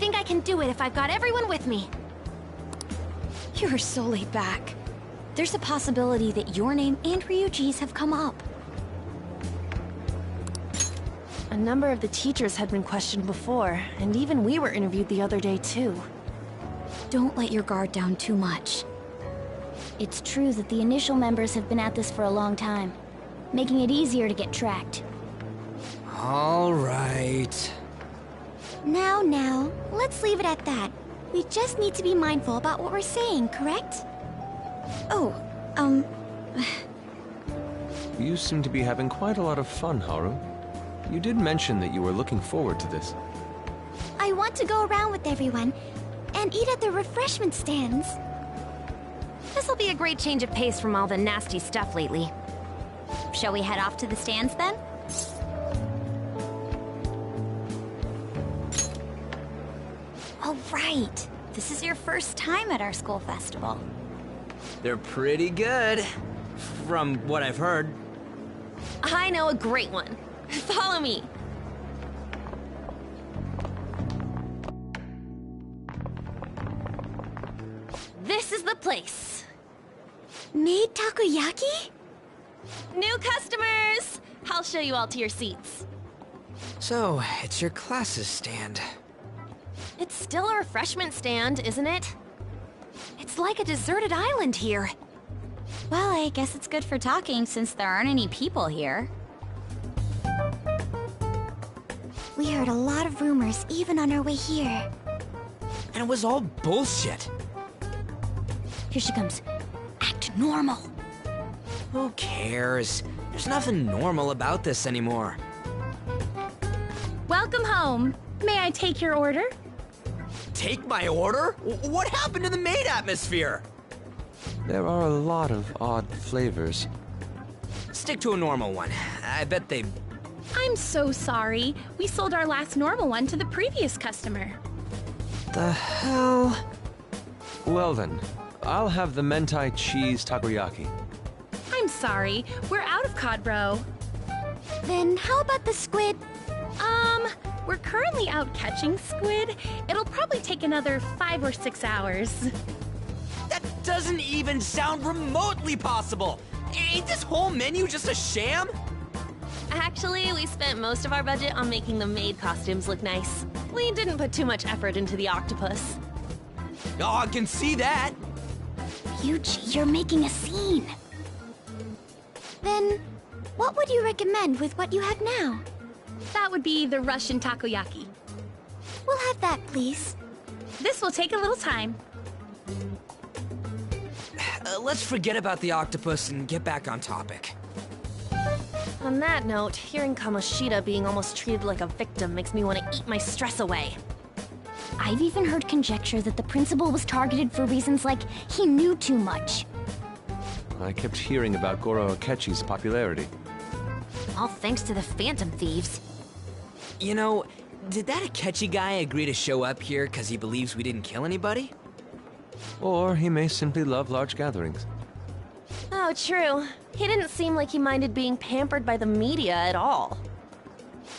think I can do it if I've got everyone with me. You're so laid back. There's a possibility that your name and Ryuji's have come up. A number of the teachers had been questioned before, and even we were interviewed the other day too. Don't let your guard down too much. It's true that the initial members have been at this for a long time, making it easier to get tracked. All right. Now, let's leave it at that. We just need to be mindful about what we're saying, correct? Oh, You seem to be having quite a lot of fun, Haru. You did mention that you were looking forward to this. I want to go around with everyone and eat at the refreshment stands. This'll be a great change of pace from all the nasty stuff lately. shall we head off to the stands then? All right. This is your first time at our school festival. They're pretty good, from what I've heard. I know a great one. Follow me. This is the place. Made takoyaki? New customers! I'll show you all to your seats. So, it's your class's stand. It's still a refreshment stand, isn't it? It's like a deserted island here. Well, I guess it's good for talking since there aren't any people here. We heard a lot of rumors even on our way here. And it was all bullshit. Here she comes. Act normal. Who cares? There's nothing normal about this anymore. Welcome home. May I take your order? Take my order? What happened to the maid atmosphere? There are a lot of odd flavors. Stick to a normal one. I bet they... I'm so sorry. We sold our last normal one to the previous customer. The hell? Well then, I'll have the mentai cheese takoyaki. I'm sorry. We're out of cod roe. Then how about the squid? We're currently out catching squid. It'll probably take another 5 or 6 hours. That doesn't even sound remotely possible! Ain't this whole menu just a sham? Actually, we spent most of our budget on making the maid costumes look nice. We didn't put too much effort into the octopus. Oh, I can see that! Yuji, you're making a scene. Then, what would you recommend with what you have now? That would be the Russian takoyaki. We'll have that, please. This will take a little time. Let's forget about the octopus and get back on topic. On that note, hearing Kamoshida being almost treated like a victim makes me want to eat my stress away. I've even heard conjecture that the principal was targeted for reasons like he knew too much. I kept hearing about Goro Akechi's popularity. All thanks to the Phantom Thieves. You know, did that Akechi guy agree to show up here because he believes we didn't kill anybody? Or he may simply love large gatherings. Oh, true. He didn't seem like he minded being pampered by the media at all.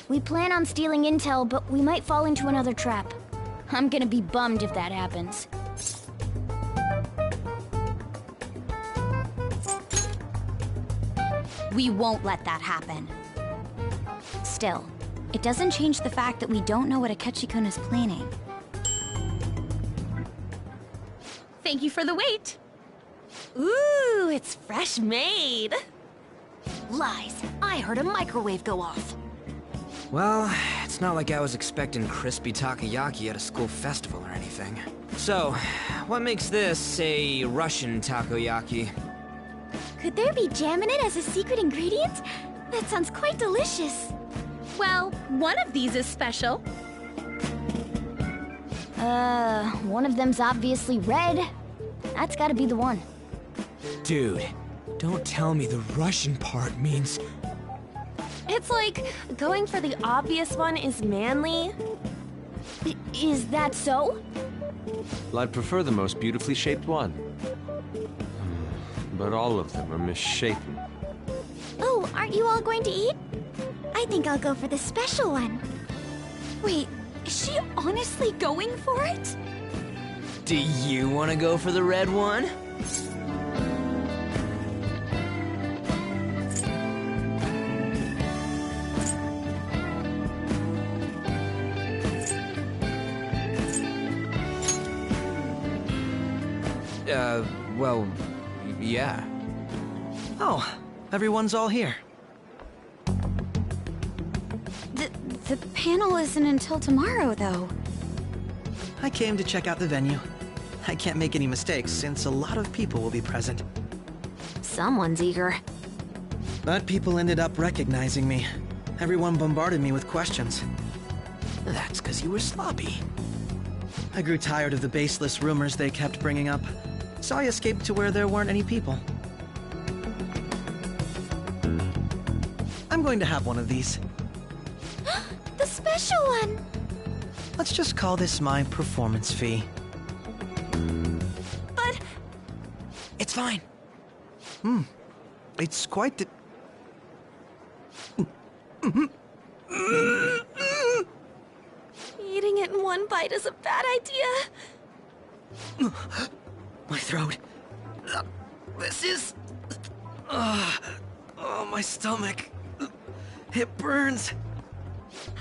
We plan on stealing intel, but we might fall into another trap. I'm gonna be bummed if that happens. We won't let that happen. Still, it doesn't change the fact that we don't know what Akechi-kun is planning. Thank you for the wait. Ooh, it's fresh made. Lies. I heard a microwave go off. Well, it's not like I was expecting crispy takoyaki at a school festival or anything. So, what makes this a Russian takoyaki? Could there be jam in it as a secret ingredient? That sounds quite delicious. Well, one of these is special. One of them's obviously red. That's gotta be the one. Dude, don't tell me the Russian part means... It's like going for the obvious one is manly. Is that so? Well, I'd prefer the most beautifully shaped one. But all of them are misshapen. Oh, aren't you all going to eat? I think I'll go for the special one. Wait, Is she honestly going for it? Do you want to go for the red one? Well, yeah. Oh, everyone's all here. The panel isn't until tomorrow, though. I came to check out the venue. I can't make any mistakes since a lot of people will be present. Someone's eager. But people ended up recognizing me. Everyone bombarded me with questions. That's because you were sloppy. I grew tired of the baseless rumors they kept bringing up, so I escaped to where there weren't any people. I'm going to have one of these. The special one! Let's just call this my performance fee. But... It's fine. It's quite the... Eating it in one bite is a bad idea. My throat. This is... oh, my stomach. It burns.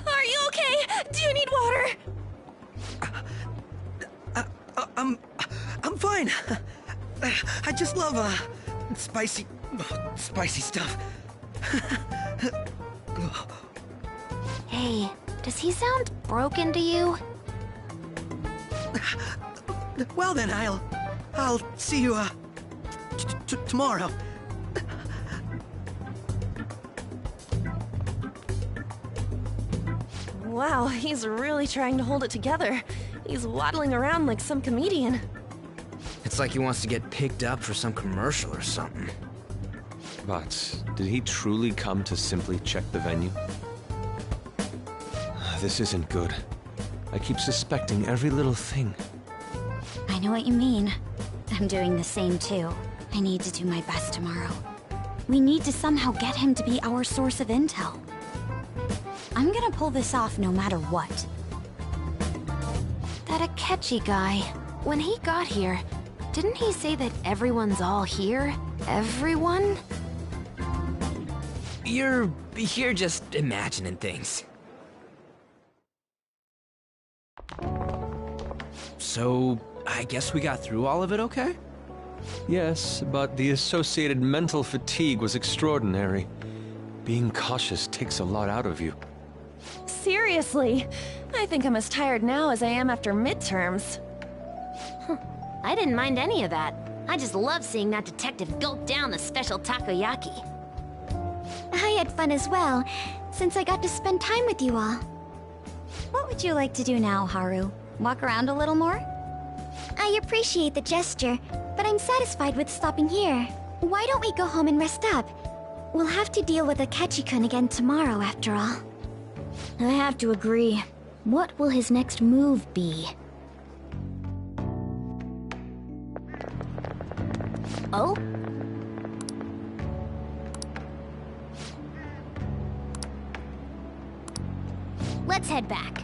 Are you okay? Do you need water? I'm fine. I just love, spicy stuff. Hey, does he sound broken to you? Well then, I'll see you, tomorrow. Wow, he's really trying to hold it together. He's waddling around like some comedian. It's like he wants to get picked up for some commercial or something. But did he truly come to simply check the venue? This isn't good. I keep suspecting every little thing. I know what you mean. I'm doing the same too. I need to do my best tomorrow. We need to somehow get him to be our source of intel. I'm gonna pull this off no matter what. That Akechi guy, when he got here, didn't he say that everyone's all here? Everyone? You're just imagining things. So, I guess we got through all of it okay? Yes, but the associated mental fatigue was extraordinary. Being cautious takes a lot out of you. Seriously, I think I'm as tired now as I am after midterms. I didn't mind any of that. I just love seeing that detective gulp down the special takoyaki. I had fun as well, since I got to spend time with you all. What would you like to do now, Haru? Walk around a little more? I appreciate the gesture, but I'm satisfied with stopping here. Why don't we go home and rest up? We'll have to deal with Akechi-kun again tomorrow, after all. I have to agree. What will his next move be? Oh? Let's head back.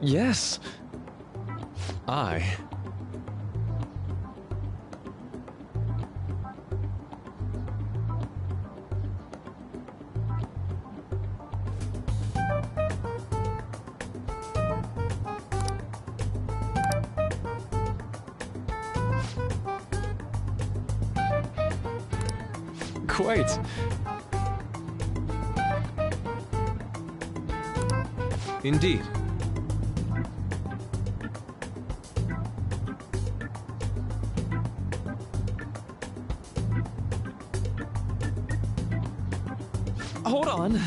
Yes. Quite. Indeed. Hold on.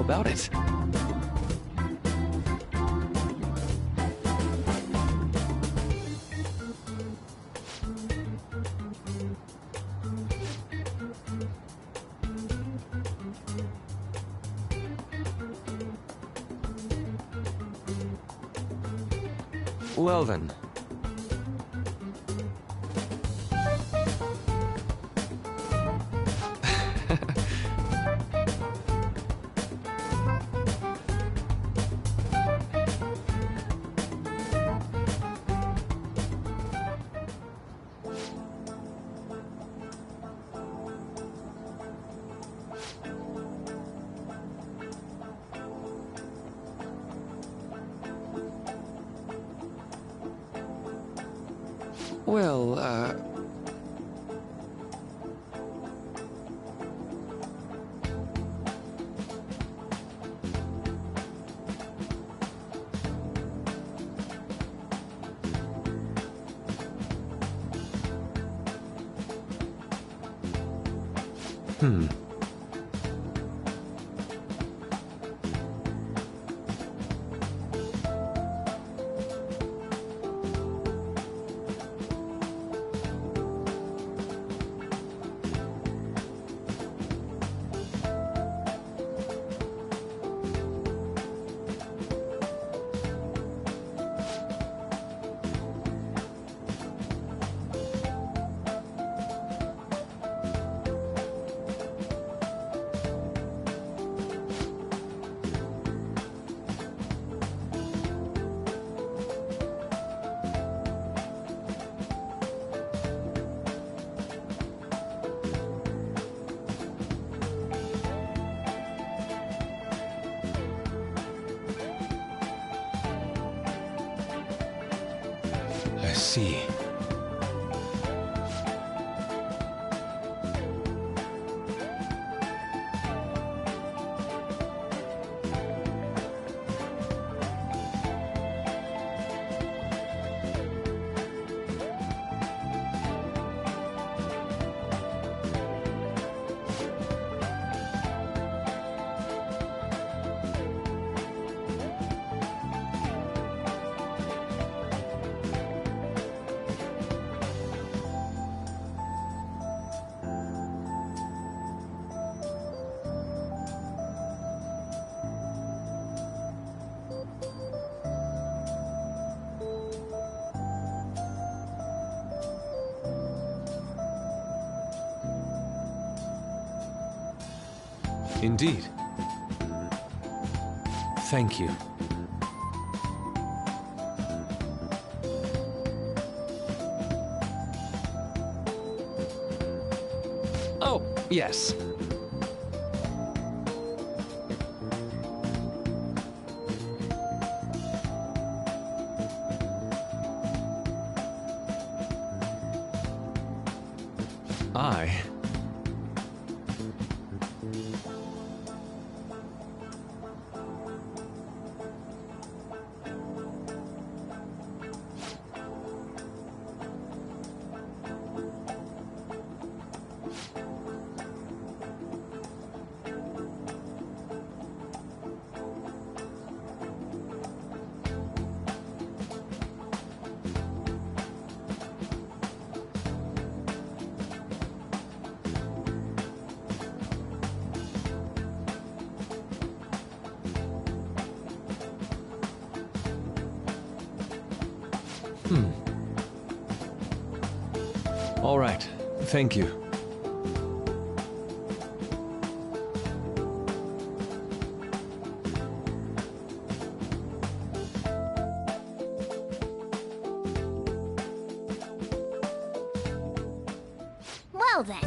about it. Well then. Well, I see. Indeed. Thank you. Oh, yes. I... All right. Thank you. Well then.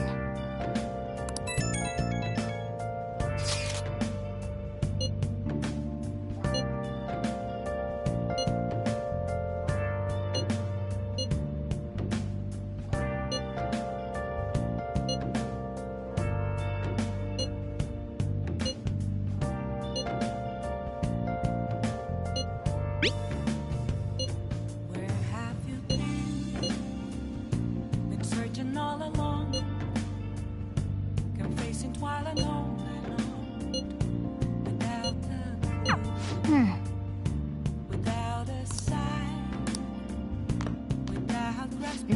Where have you been? Been searching all along.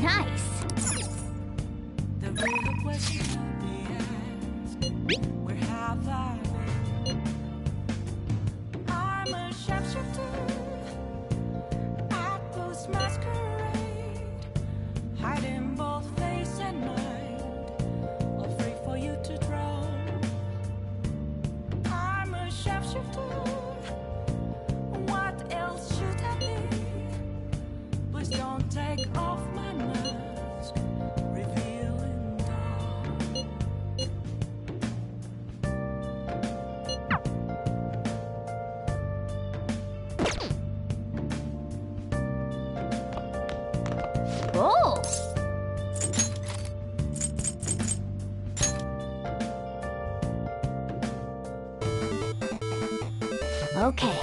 Nice. The real question to be asked, where have I been? I'm a sharpshooter at Post Masquerade, hiding both face and mind, afraid for you to drown. I'm a sharpshooter. What else should I be? Please don't take off my mask, revealing dawn. Oh! Okay.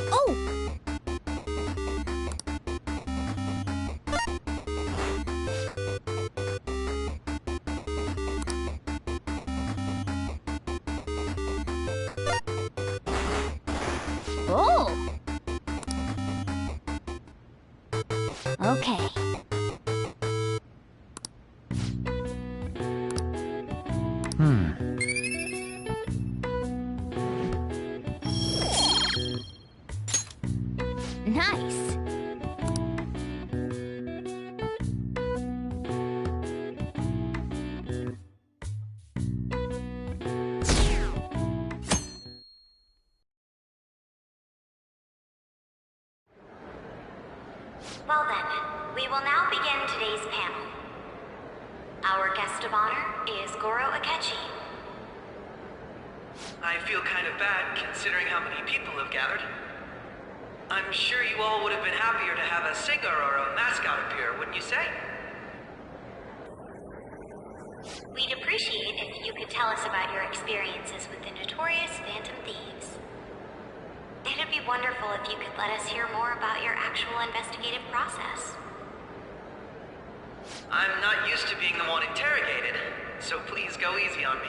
Oh! Oh! Okay. Nice. Well then, we will now begin today's panel. Our guest of honor is Goro Akechi. I feel kind of bad considering how many people have gathered. I'm sure you all would have been happier to have a singer or a mascot appear, wouldn't you say? We'd appreciate if you could tell us about your experiences with the notorious Phantom Thieves. It'd be wonderful if you could let us hear more about your actual investigative process. I'm not used to being the one interrogated, so please go easy on me.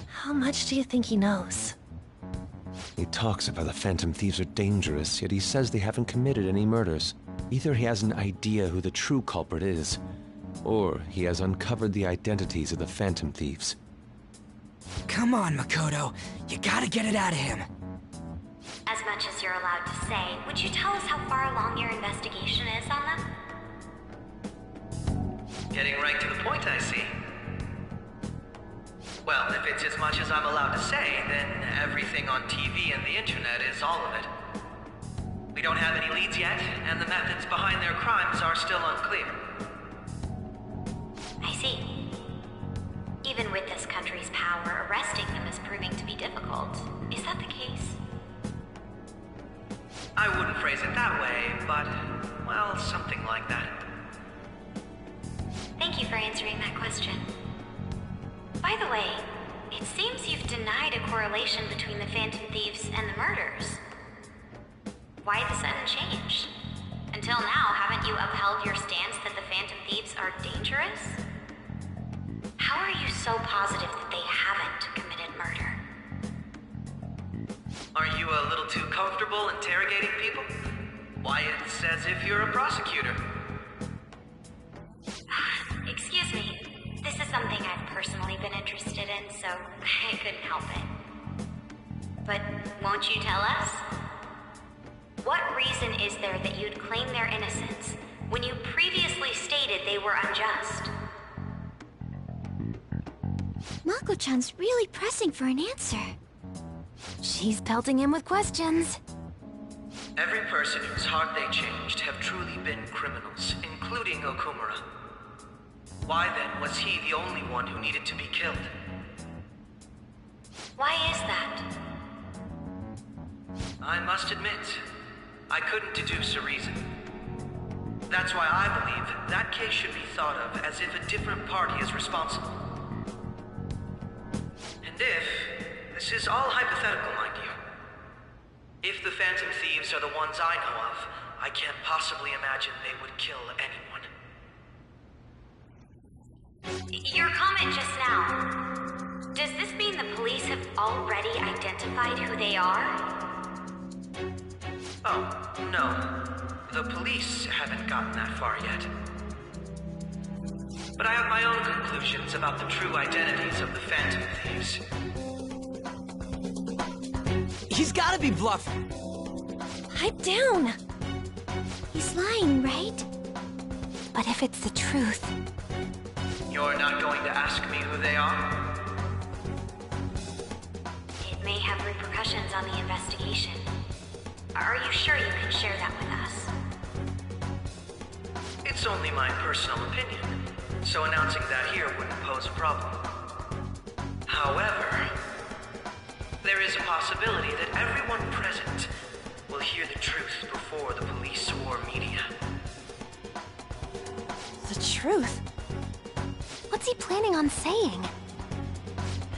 How much do you think he knows? He talks about the Phantom Thieves are dangerous, yet he says they haven't committed any murders. Either he has an idea who the true culprit is, or he has uncovered the identities of the Phantom Thieves. Come on, Makoto. You gotta get it out of him. As much as you're allowed to say, would you tell us how far along your investigation is on them? Getting right to the point, I see. Well, if it's as much as I'm allowed to say, then everything on TV and the internet is all of it. We don't have any leads yet, and the methods behind their crimes are still unclear. I see. Even with this country's power, arresting them is proving to be difficult. Is that the case? I wouldn't phrase it that way, but, well, something like that. Thank you for answering that question. By the way, it seems you've denied a correlation between the Phantom Thieves and the murders. Why the sudden change? Until now, haven't you upheld your stance that the Phantom Thieves are dangerous? How are you so positive that they haven't committed murder? Are you a little too comfortable interrogating people? Why, it's as if you're a prosecutor. Excuse me. This is something I've personally been interested in, so I couldn't help it. But won't you tell us? What reason is there that you'd claim their innocence when you previously stated they were unjust? Mako-chan's really pressing for an answer. She's pelting him with questions. Every person whose heart they changed have truly been criminals, including Okumura. Why then was he the only one who needed to be killed? Why is that? I must admit, I couldn't deduce a reason. That's why I believe that case should be thought of as if a different party is responsible. And if, this is all hypothetical, mind you, If the Phantom Thieves are the ones I know of, I can't possibly imagine they would kill anyone. Your comment just now, does this mean the police have already identified who they are? Oh, no. The police haven't gotten that far yet. But I have my own conclusions about the true identities of the Phantom Thieves. He's gotta be bluffing. Pipe down. He's lying, right? But if it's the truth... You're not going to ask me who they are? It may have repercussions on the investigation. Are you sure you can share that with us? It's only my personal opinion, so announcing that here wouldn't pose a problem. However, there is a possibility that everyone present will hear the truth before the police or media. The truth? What's he planning on saying?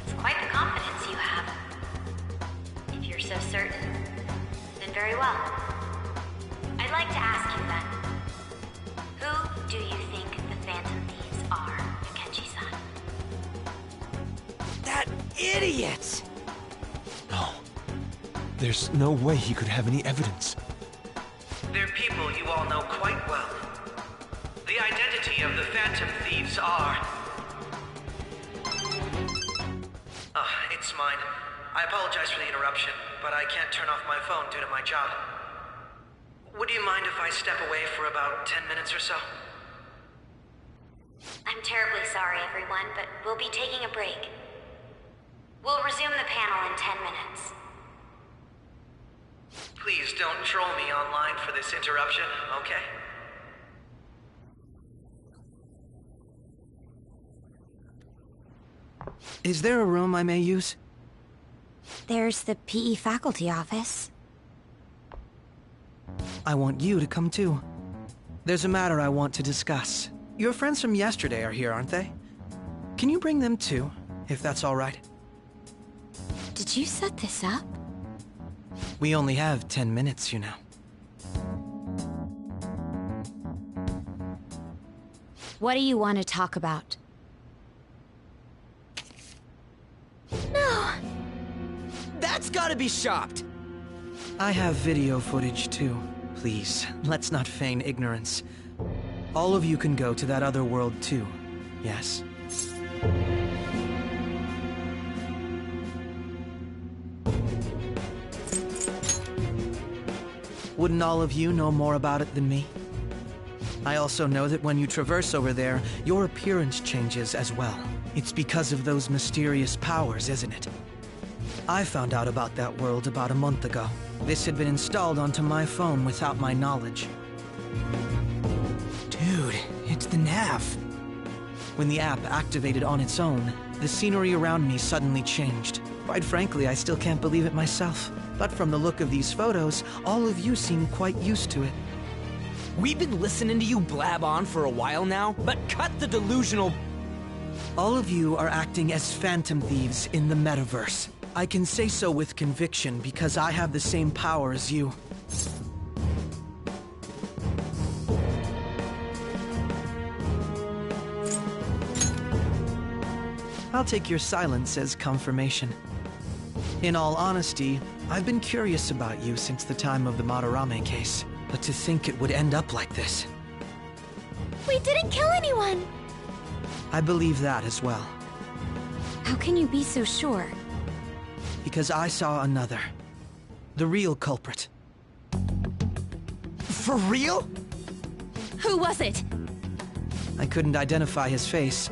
It's quite the confidence you have. If you're so certain, then very well. I'd like to ask you then, who do you think the Phantom Thieves are, Akechi-san? That idiot! No. There's no way he could have any evidence. They're people you all know quite well. The identity of the Phantom Thieves are... it's mine. I apologize for the interruption, but I can't turn off my phone due to my job. Would you mind if I step away for about 10 minutes or so? I'm terribly sorry, everyone, but we'll be taking a break. We'll resume the panel in 10 minutes. Please don't troll me online for this interruption, okay? Is there a room I may use? There's the PE faculty office. I want you to come too. There's a matter I want to discuss. Your friends from yesterday are here, aren't they? Can you bring them too, if that's all right? Did you set this up? We only have 10 minutes, you know. What do you want to talk about? No! That's gotta be shopped! I have video footage too. Please, let's not feign ignorance. All of you can go to that other world too, yes? Wouldn't all of you know more about it than me? I also know that when you traverse over there, your appearance changes as well. It's because of those mysterious powers, isn't it? I found out about that world about a month ago. This had been installed onto my phone without my knowledge. Dude, it's the nav. When the app activated on its own, the scenery around me suddenly changed. Quite frankly, I still can't believe it myself. But from the look of these photos, all of you seem quite used to it. We've been listening to you blab on for a while now, but cut the delusional... All of you are acting as Phantom Thieves in the metaverse. I can say so with conviction because I have the same power as you. I'll take your silence as confirmation. In all honesty, I've been curious about you since the time of the Madarame case, but to think it would end up like this. We didn't kill anyone! I believe that as well. How can you be so sure? Because I saw another. The real culprit. For real? Who was it? I couldn't identify his face.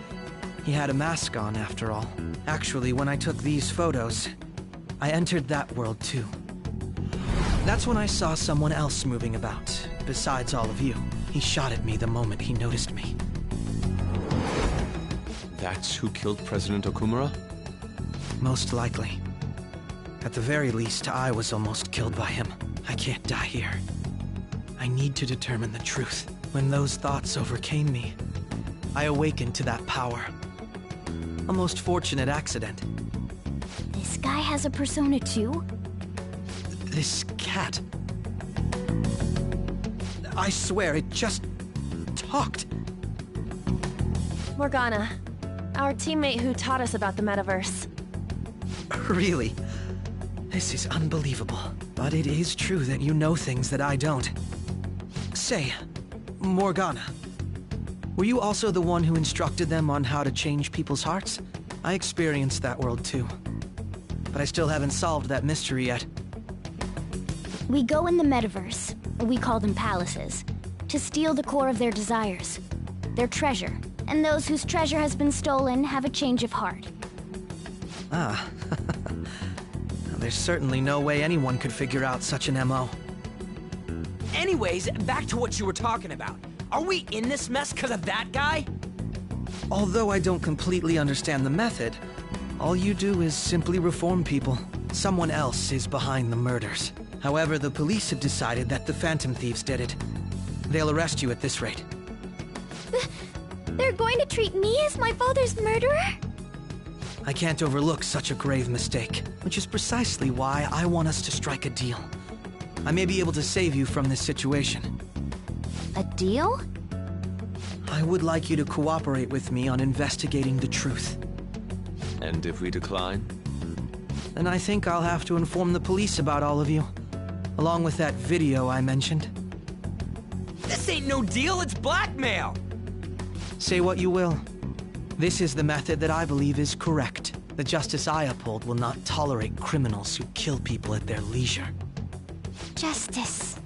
He had a mask on, after all. Actually, when I took these photos, I entered that world too. That's when I saw someone else moving about, besides all of you. He shot at me the moment he noticed me. That's who killed President Okumura? Most likely. At the very least, I was almost killed by him. I can't die here. I need to determine the truth. When those thoughts overcame me, I awakened to that power. A most fortunate accident. This guy has a persona too? This cat... I swear, it just... talked. Morgana, our teammate who taught us about the metaverse. Really? This is unbelievable. But it is true that you know things that I don't. Say, Morgana, were you also the one who instructed them on how to change people's hearts? I experienced that world too. But I still haven't solved that mystery yet. We go in the metaverse, we call them palaces, to steal the core of their desires, their treasure, and those whose treasure has been stolen have a change of heart. Ah. There's certainly no way anyone could figure out such an MO. Anyways, back to what you were talking about. Are we in this mess because of that guy? Although I don't completely understand the method, all you do is simply reform people. Someone else is behind the murders. However, the police have decided that the Phantom Thieves did it. They'll arrest you at this rate. They're going to treat me as my father's murderer? I can't overlook such a grave mistake, which is precisely why I want us to strike a deal. I may be able to save you from this situation. A deal? I would like you to cooperate with me on investigating the truth. And if we decline? Then I think I'll have to inform the police about all of you, along with that video I mentioned. This ain't no deal, it's blackmail! Say what you will. This is the method that I believe is correct. The justice I uphold will not tolerate criminals who kill people at their leisure. Justice.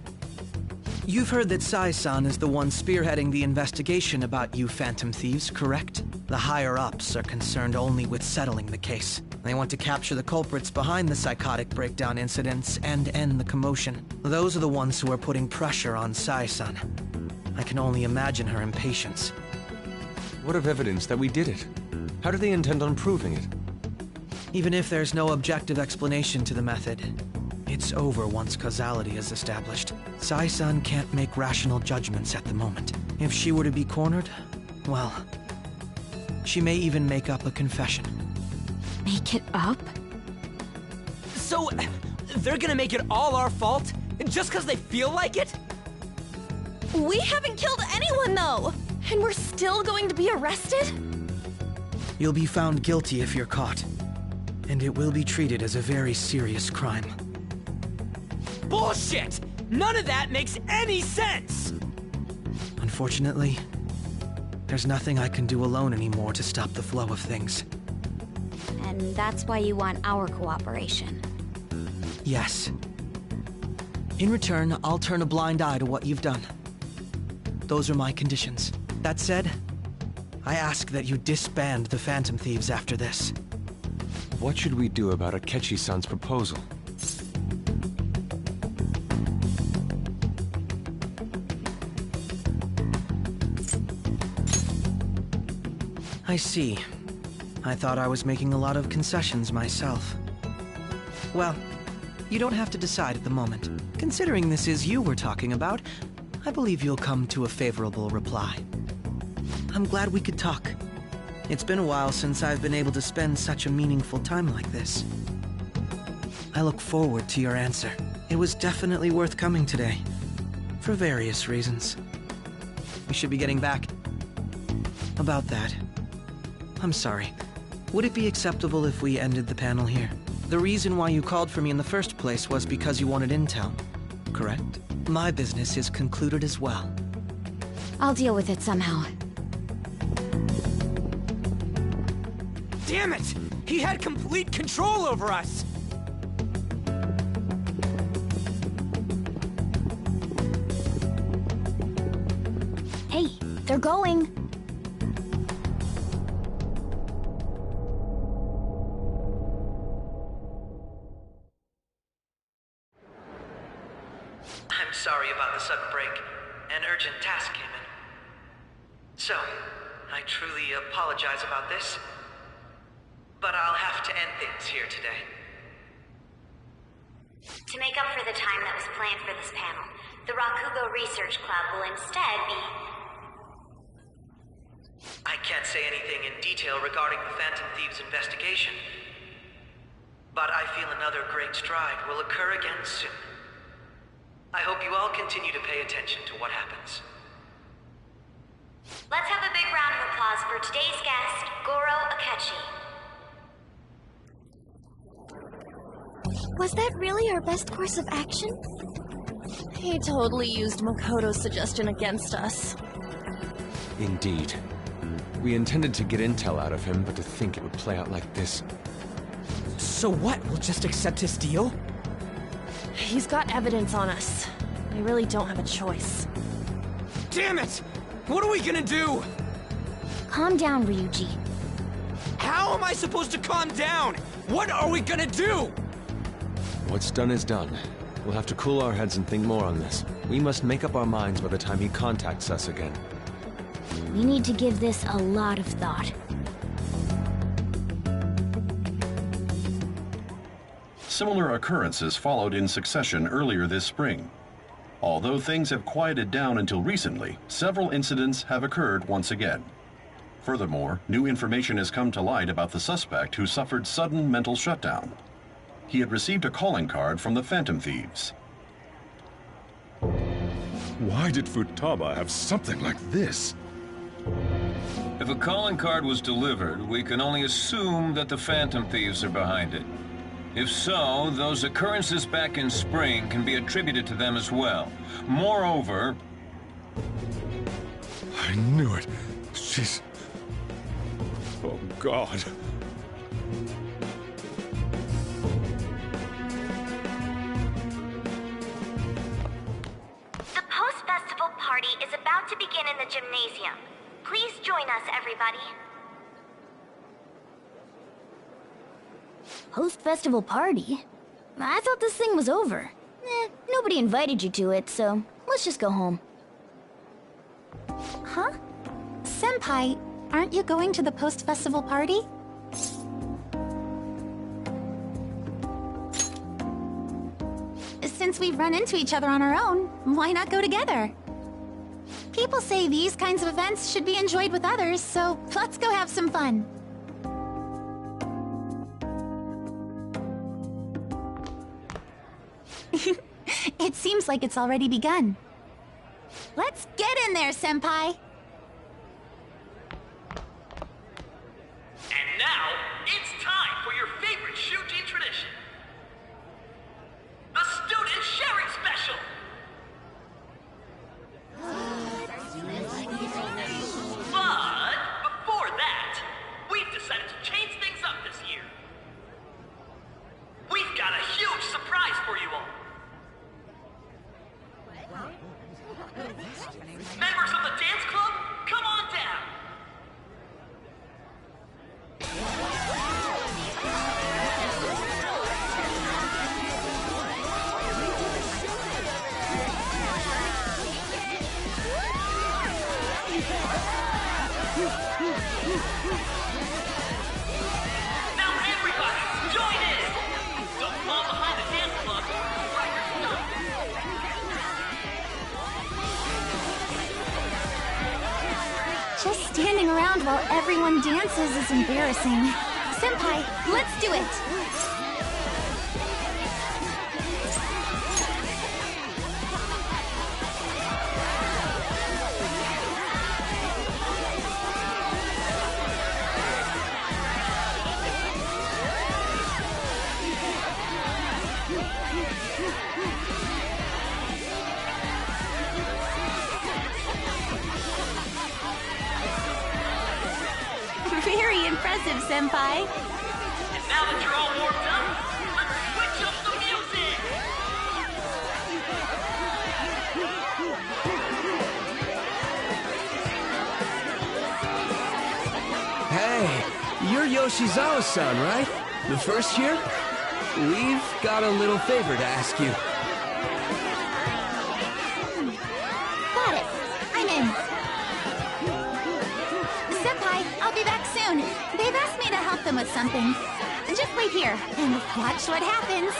You've heard that Sai-san is the one spearheading the investigation about you Phantom Thieves, correct? The higher-ups are concerned only with settling the case. They want to capture the culprits behind the psychotic breakdown incidents and end the commotion. Those are the ones who are putting pressure on Sai-san. I can only imagine her impatience. What of evidence that we did it? How do they intend on proving it? Even if there's no objective explanation to the method, it's over once causality is established. Sai-san can't make rational judgments at the moment. If she were to be cornered, well, she may even make up a confession. Make it up? So, they're gonna make it all our fault? Just because they feel like it? We haven't killed anyone, though! And we're still going to be arrested? You'll be found guilty if you're caught. And it will be treated as a very serious crime. Bullshit! None of that makes any sense! Unfortunately, there's nothing I can do alone anymore to stop the flow of things. And that's why you want our cooperation. Yes. In return, I'll turn a blind eye to what you've done. Those are my conditions. That said, I ask that you disband the Phantom Thieves after this. What should we do about Akechi-san's proposal? I see. I thought I was making a lot of concessions myself. Well, you don't have to decide at the moment. Considering this is you we're talking about, I believe you'll come to a favorable reply. I'm glad we could talk. It's been a while since I've been able to spend such a meaningful time like this. I look forward to your answer. It was definitely worth coming today, for various reasons. We should be getting back. About that, I'm sorry. Would it be acceptable if we ended the panel here? The reason why you called for me in the first place was because you wanted intel, correct? My business is concluded as well. I'll deal with it somehow. Damn it! He had complete control over us! Hey, they're going. I'm sorry about the sudden break. An urgent task came in. So, I truly apologize about this. But I'll have to end things here today. To make up for the time that was planned for this panel, the Rakugo Research Club will instead be... I can't say anything in detail regarding the Phantom Thieves investigation. But I feel another great stride will occur again soon. I hope you all continue to pay attention to what happens. Let's have a big round of applause for today's guest, Goro Akechi. Was that really our best course of action? He totally used Makoto's suggestion against us. Indeed. We intended to get intel out of him, but to think it would play out like this. So what? We'll just accept his deal? He's got evidence on us. We really don't have a choice. Damn it! What are we gonna do? Calm down, Ryuji. How am I supposed to calm down? What are we gonna do? What's done is done. We'll have to cool our heads and think more on this. We must make up our minds by the time he contacts us again. We need to give this a lot of thought. Similar occurrences followed in succession earlier this spring. Although things have quieted down until recently, several incidents have occurred once again. Furthermore, new information has come to light about the suspect who suffered sudden mental shutdown. He had received a calling card from the Phantom Thieves. Why did Futaba have something like this? If a calling card was delivered, we can only assume that the Phantom Thieves are behind it. If so, those occurrences back in spring can be attributed to them as well. Moreover... I knew it. She's... Oh, God. The post-festival party is about to begin in the gymnasium. Please join us, everybody. Post-festival party? I thought this thing was over. Nobody invited you to it, so let's just go home. Huh? Senpai, aren't you going to the post-festival party? Since we've run into each other on our own, why not go together? People say these kinds of events should be enjoyed with others, so let's go have some fun. It seems like it's already begun. Let's get in there, Senpai! And now, it's time for your favorite Shuji tradition. The Student Sharing Special! But before that, we've decided to change things up this year. We've got a huge surprise for you all. Members of the dance club, come on down. Now everybody, join in! Don't fall behind the dance club. Just standing around while everyone dances is embarrassing. Senpai, let's do it! Very impressive, Senpai. And now that you're all warmed up, let's switch up the music! Hey, you're Yoshizawa-san, right? The first year? We've got a little favor to ask you. Got it. I'm in. Senpai, I'll be back soon. They've asked me to help them with something. Just wait here and watch what happens.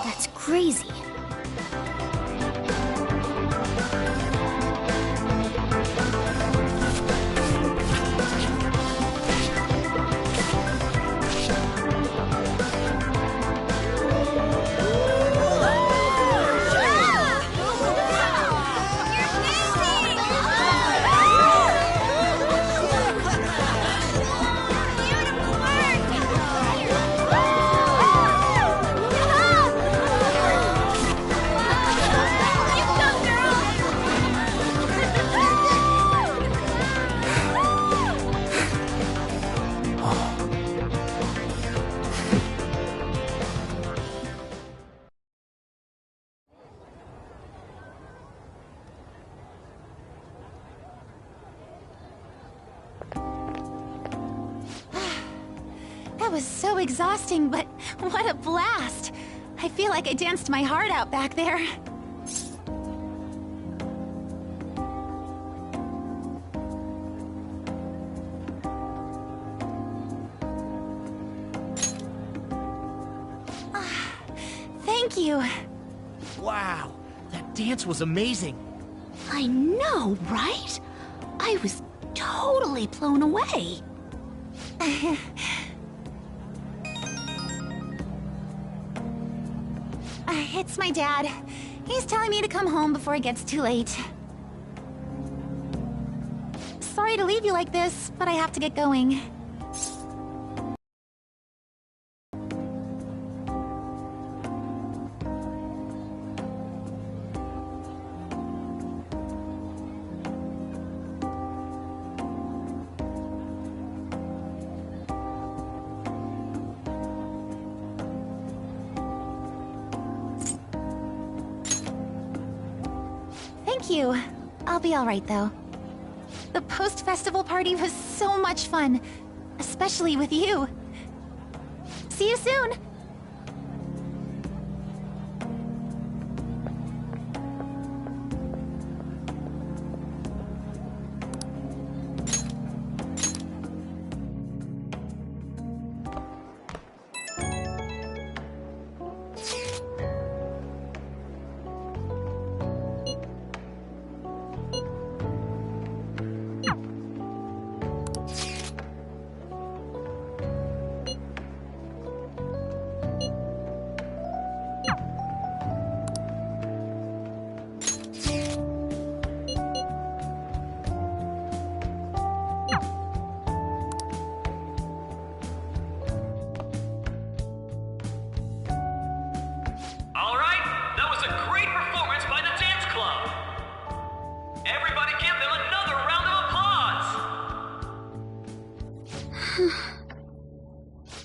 That's crazy. That was so exhausting, but what a blast! I feel like I danced my heart out back there. Thank you. Wow, that dance was amazing. I know, right? I was totally blown away. It's my dad. He's telling me to come home before it gets too late. Sorry to leave you like this, but I have to get going. Thank you. I'll be alright, though. The post-festival party was so much fun. Especially with you. See you soon!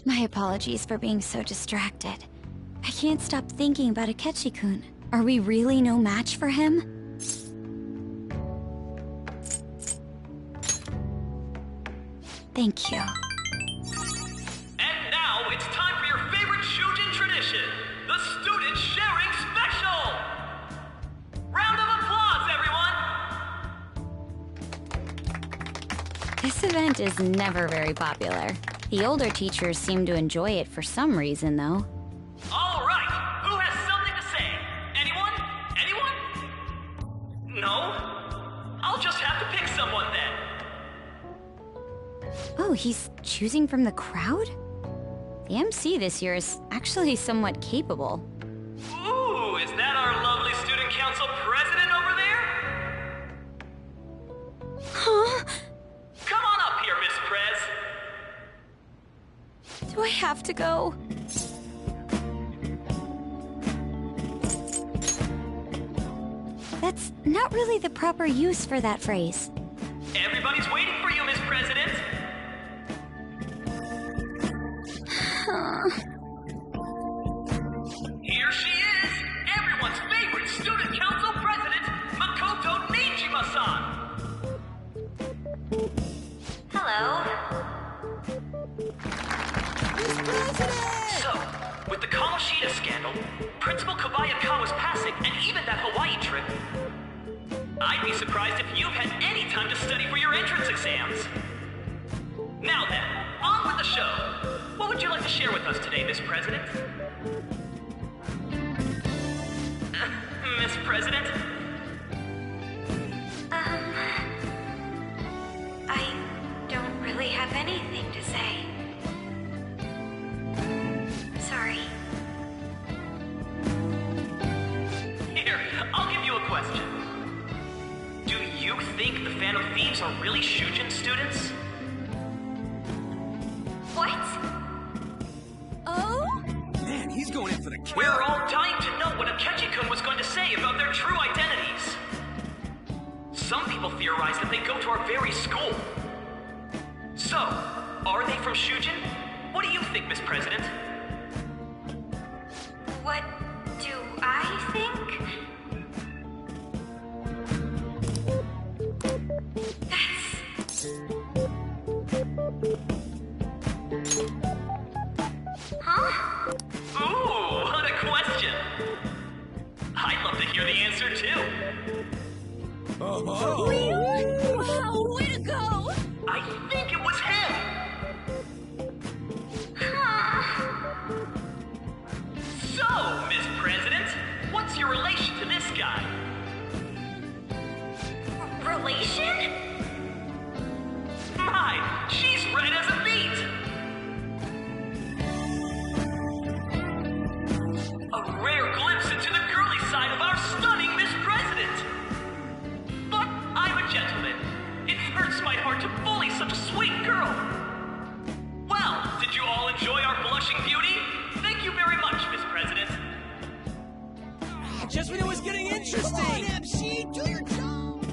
My apologies for being so distracted. I can't stop thinking about Akechi-kun. Are we really no match for him? Thank you. And now it's time for your favorite Shujin tradition, the Student Sharing Special! Round of applause, everyone! This event is never very popular. The older teachers seem to enjoy it for some reason, though. All right, who has something to say? Anyone? Anyone? No? I'll just have to pick someone then. Oh, he's choosing from the crowd? The MC this year is actually somewhat capable. Ooh, is that our lovely student council president over there? Huh? Come on up here, Miss Prez. Do I have to go? That's not really the proper use for that phrase. Everybody's waiting for you, Miss President. Here she is. Principal Kobayakawa's passing, and even that Hawaii trip. I'd be surprised if you've had any time to study for your entrance exams. Now then, on with the show. What would you like to share with us today, Miss President? Miss President? I don't really have anything to say. Sorry. Here, I'll give you a question. Do you think the Phantom Thieves are really Shujin students? What? Oh? Man, he's going in for the kill. We're all dying to know what Akechi-kun was going to say about their true identities. Some people theorize that they go to our very school. So, are they from Shujin? What do you think, Miss President? What do I think? Huh? Ooh, what a question! I'd love to hear the answer, too. Oh. Really? Wow, way to go! I think it was him! So, Miss President, what's your relation to this guy? Relation? My, she's red as a beet! A rare glimpse into the girly side of our stunning Miss President! But I'm a gentleman. It hurts my heart to bully such a sweet girl. Well, did you all enjoy our blushing beauty? Thank you very much, Miss President. Just when it was getting interesting! Come on, MC, do your job!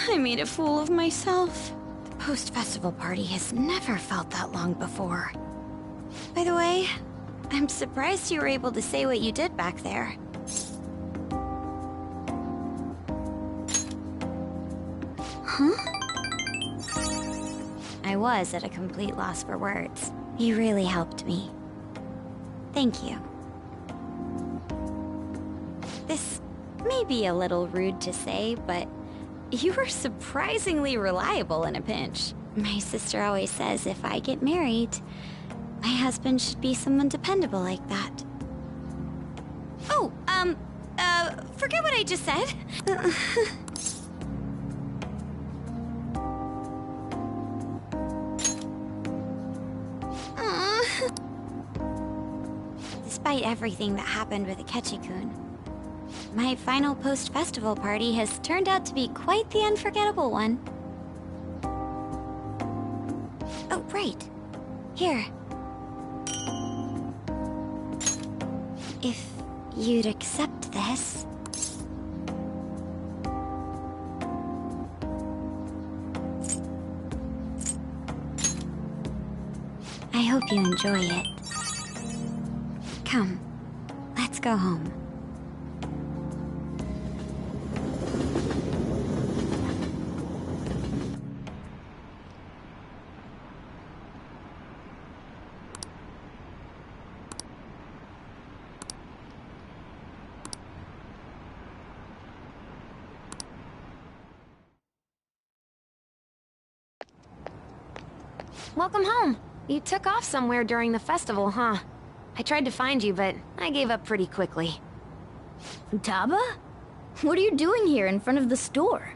I made a fool of myself. The post-festival party has never felt that long before. By the way, I'm surprised you were able to say what you did back there. Huh? I was at a complete loss for words. You really helped me. Thank you. This may be a little rude to say, but you were surprisingly reliable in a pinch. My sister always says if I get married, my husband should be someone dependable like that. Oh, forget what I just said. Despite everything that happened with Akechi-kun, my final post-festival party has turned out to be quite the unforgettable one. Oh, right. Here. If you'd accept this... I hope you enjoy it. Come, let's go home. Welcome home. You took off somewhere during the festival, huh? I tried to find you, but I gave up pretty quickly. Taba? What are you doing here in front of the store?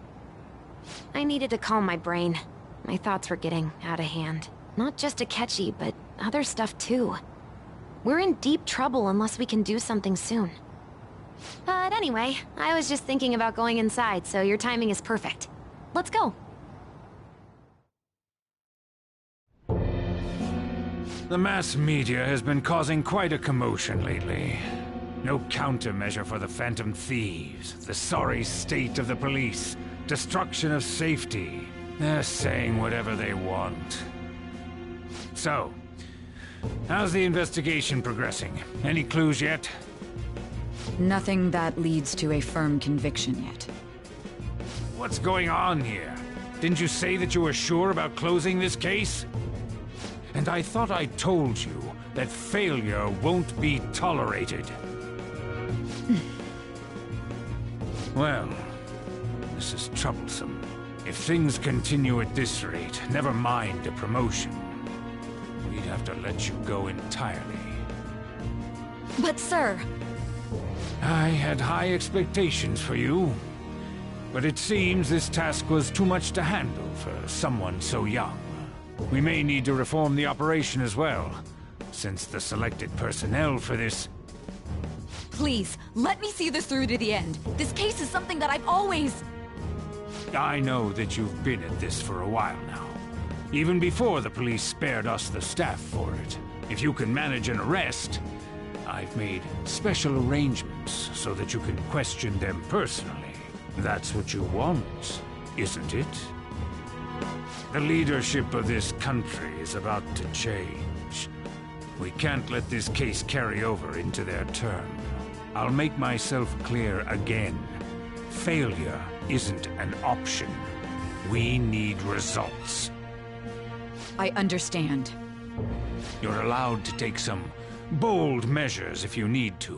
I needed to calm my brain. My thoughts were getting out of hand. Not just Akechi, but other stuff too. We're in deep trouble unless we can do something soon. But anyway, I was just thinking about going inside, so your timing is perfect. Let's go. The mass media has been causing quite a commotion lately. No countermeasure for the Phantom Thieves, the sorry state of the police, destruction of safety. They're saying whatever they want. So, how's the investigation progressing? Any clues yet? Nothing that leads to a firm conviction yet. What's going on here? Didn't you say that you were sure about closing this case? And I thought I told you, that failure won't be tolerated. Well, this is troublesome. If things continue at this rate, never mind a promotion. We'd have to let you go entirely. But sir... I had high expectations for you, but it seems this task was too much to handle for someone so young. We may need to reform the operation as well, since the selected personnel for this... Please, let me see this through to the end. This case is something that I've always... I know that you've been at this for a while now. Even before the police spared us the staff for it. If you can manage an arrest, I've made special arrangements so that you can question them personally. That's what you want, isn't it? The leadership of this country is about to change. We can't let this case carry over into their term. I'll make myself clear again. Failure isn't an option. We need results. I understand. You're allowed to take some bold measures if you need to.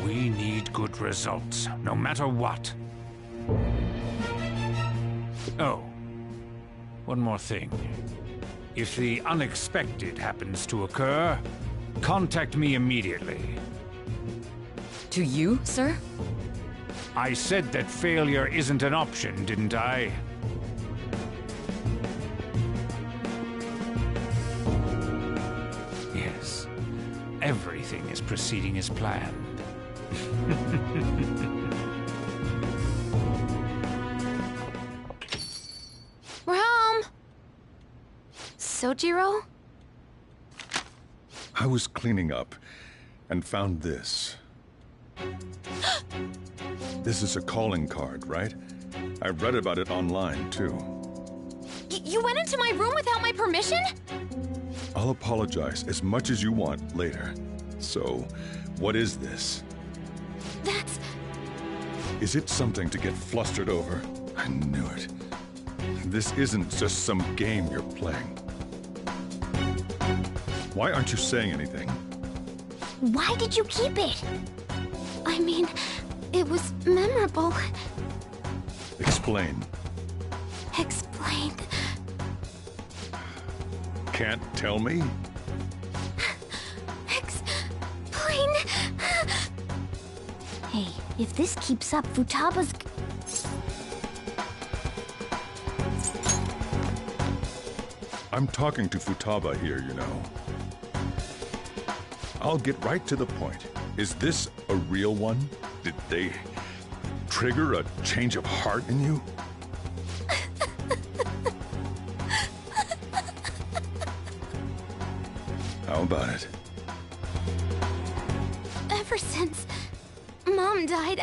We need good results, no matter what. Oh, one more thing. If the unexpected happens to occur, contact me immediately. To you, sir? I said that failure isn't an option, didn't I? Yes. Everything is proceeding as planned. We're home! Sojiro? I was cleaning up and found this. This is a calling card, right? I read about it online, too. You went into my room without my permission? I'll apologize as much as you want later. So, what is this? That's... Is it something to get flustered over? I knew it. This isn't just some game you're playing. Why aren't you saying anything? Why did you keep it? I mean, it was memorable. Explain. Explain. Can't tell me? Explain. Hey, if this keeps up, Futaba's... I'm talking to Futaba here, you know. I'll get right to the point. Is this a real one? Did they trigger a change of heart in you? How about it? Ever since Mom died,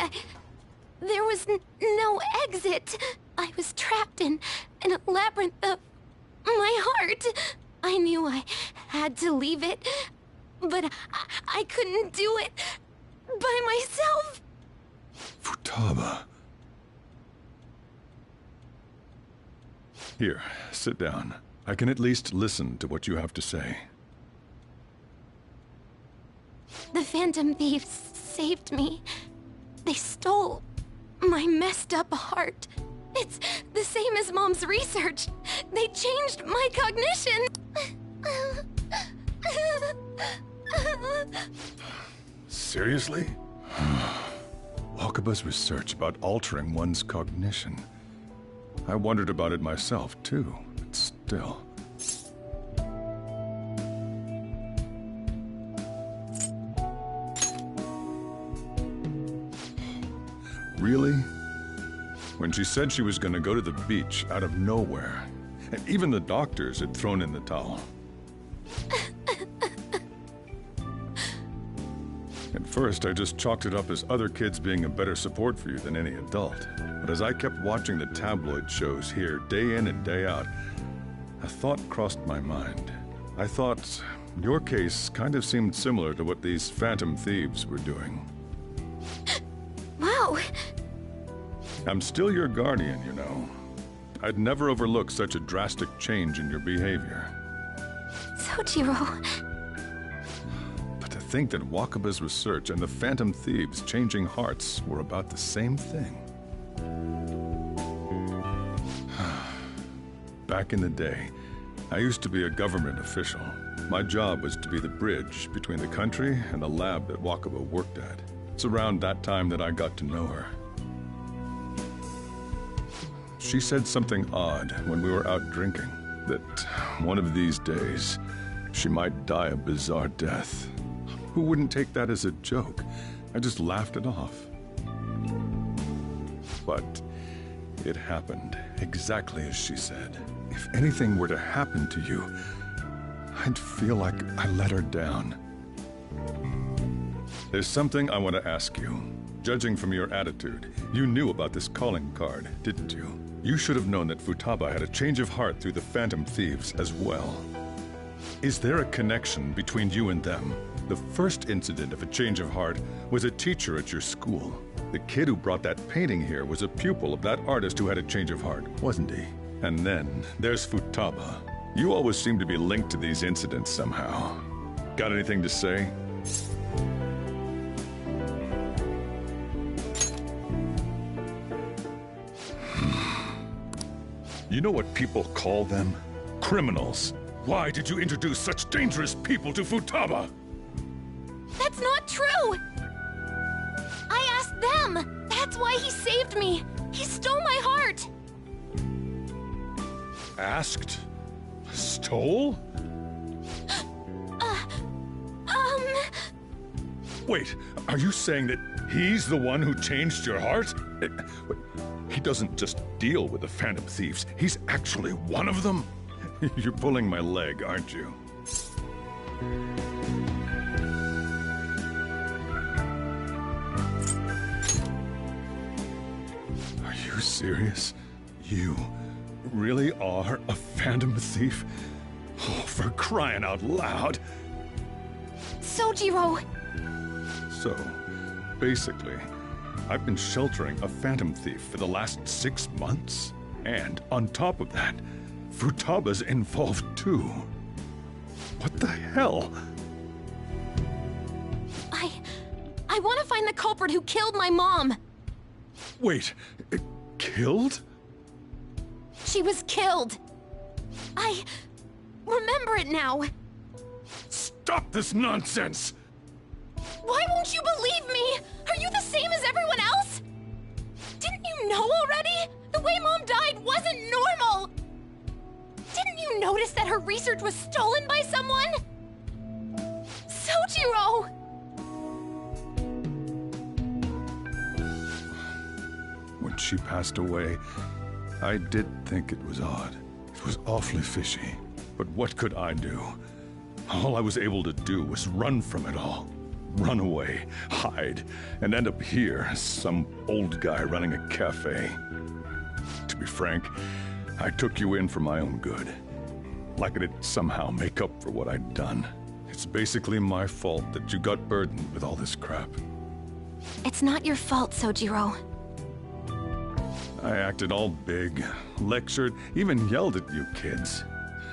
there was no exit. I was trapped in a labyrinth of my heart. I knew I had to leave it, but I couldn't do it by myself. Futaba. Here, sit down. I can at least listen to what you have to say. The Phantom Thieves saved me. They stole my messed up heart. It's the same as Mom's research. They changed my cognition. Seriously? Wakaba's research about altering one's cognition. I wondered about it myself, too, but still. Really? When she said she was going to go to the beach out of nowhere, and even the doctors had thrown in the towel. At first, I just chalked it up as other kids being a better support for you than any adult. But as I kept watching the tabloid shows here day in and day out, a thought crossed my mind. I thought your case kind of seemed similar to what these Phantom Thieves were doing. Wow. I'm still your guardian, you know. I'd never overlook such a drastic change in your behavior. Sojiro. think that Wakaba's research and the Phantom Thieves' changing hearts were about the same thing. Back in the day, I used to be a government official. My job was to be the bridge between the country and the lab that Wakaba worked at. It's around that time that I got to know her. She said something odd when we were out drinking, that one of these days, she might die a bizarre death. Who wouldn't take that as a joke? I just laughed it off. But it happened exactly as she said. If anything were to happen to you, I'd feel like I let her down. There's something I want to ask you. Judging from your attitude, you knew about this calling card, didn't you? You should have known that Futaba had a change of heart through the Phantom Thieves as well. Is there a connection between you and them? The first incident of a change of heart was a teacher at your school. The kid who brought that painting here was a pupil of that artist who had a change of heart, wasn't he? And then there's Futaba. You always seem to be linked to these incidents somehow. Got anything to say? You know what people call them? Criminals. Why did you introduce such dangerous people to Futaba? That's not true! I asked them! That's why he saved me! He stole my heart! Asked? Stole? Wait, are you saying that he's the one who changed your heart? He doesn't just deal with the Phantom Thieves, he's actually one of them? You're pulling my leg, aren't you? Are you serious? You really are a Phantom Thief? Oh, for crying out loud! Sojiro! So, basically, I've been sheltering a Phantom Thief for the last 6 months. And on top of that, Futaba's involved too. What the hell? I want to find the culprit who killed my mom! Wait, killed? She was killed! I remember it now! Stop this nonsense! Why won't you believe me? Are you the same as everyone else? Didn't you know already? The way Mom died wasn't normal! Didn't you notice that her research was stolen by someone? Sojiro! When she passed away, I did think it was odd. It was awfully fishy. But what could I do? All I was able to do was run from it all. Run away, hide, and end up here as some old guy running a cafe. To be frank, I took you in for my own good. Like it'd somehow make up for what I'd done. It's basically my fault that you got burdened with all this crap. It's not your fault, Sojiro. I acted all big, lectured, even yelled at you kids.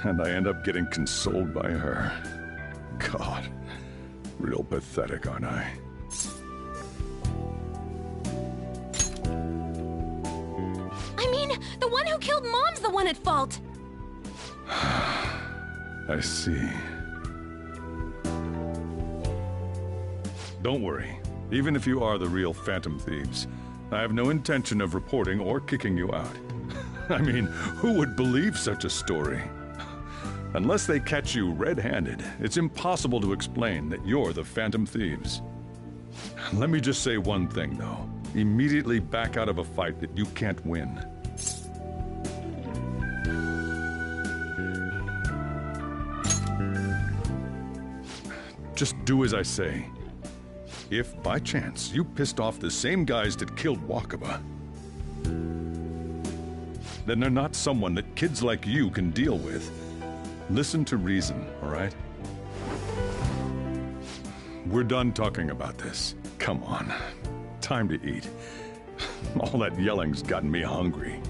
And I end up getting consoled by her. God, real pathetic, aren't I? I mean, the one who killed Mom's the one at fault! I see. Don't worry. Even if you are the real Phantom Thieves, I have no intention of reporting or kicking you out. I mean, who would believe such a story? Unless they catch you red-handed, it's impossible to explain that you're the Phantom Thieves. Let me just say one thing, though. Immediately back out of a fight that you can't win. Just do as I say. If, by chance, you pissed off the same guys that killed Wakaba, then they're not someone that kids like you can deal with. Listen to reason, all right? We're done talking about this. Come on. Time to eat. All that yelling's gotten me hungry.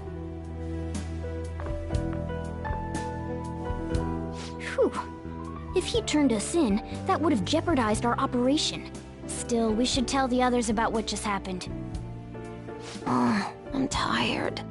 Whew. If he turned us in, that would have jeopardized our operation. Still, we should tell the others about what just happened. Oh, I'm tired.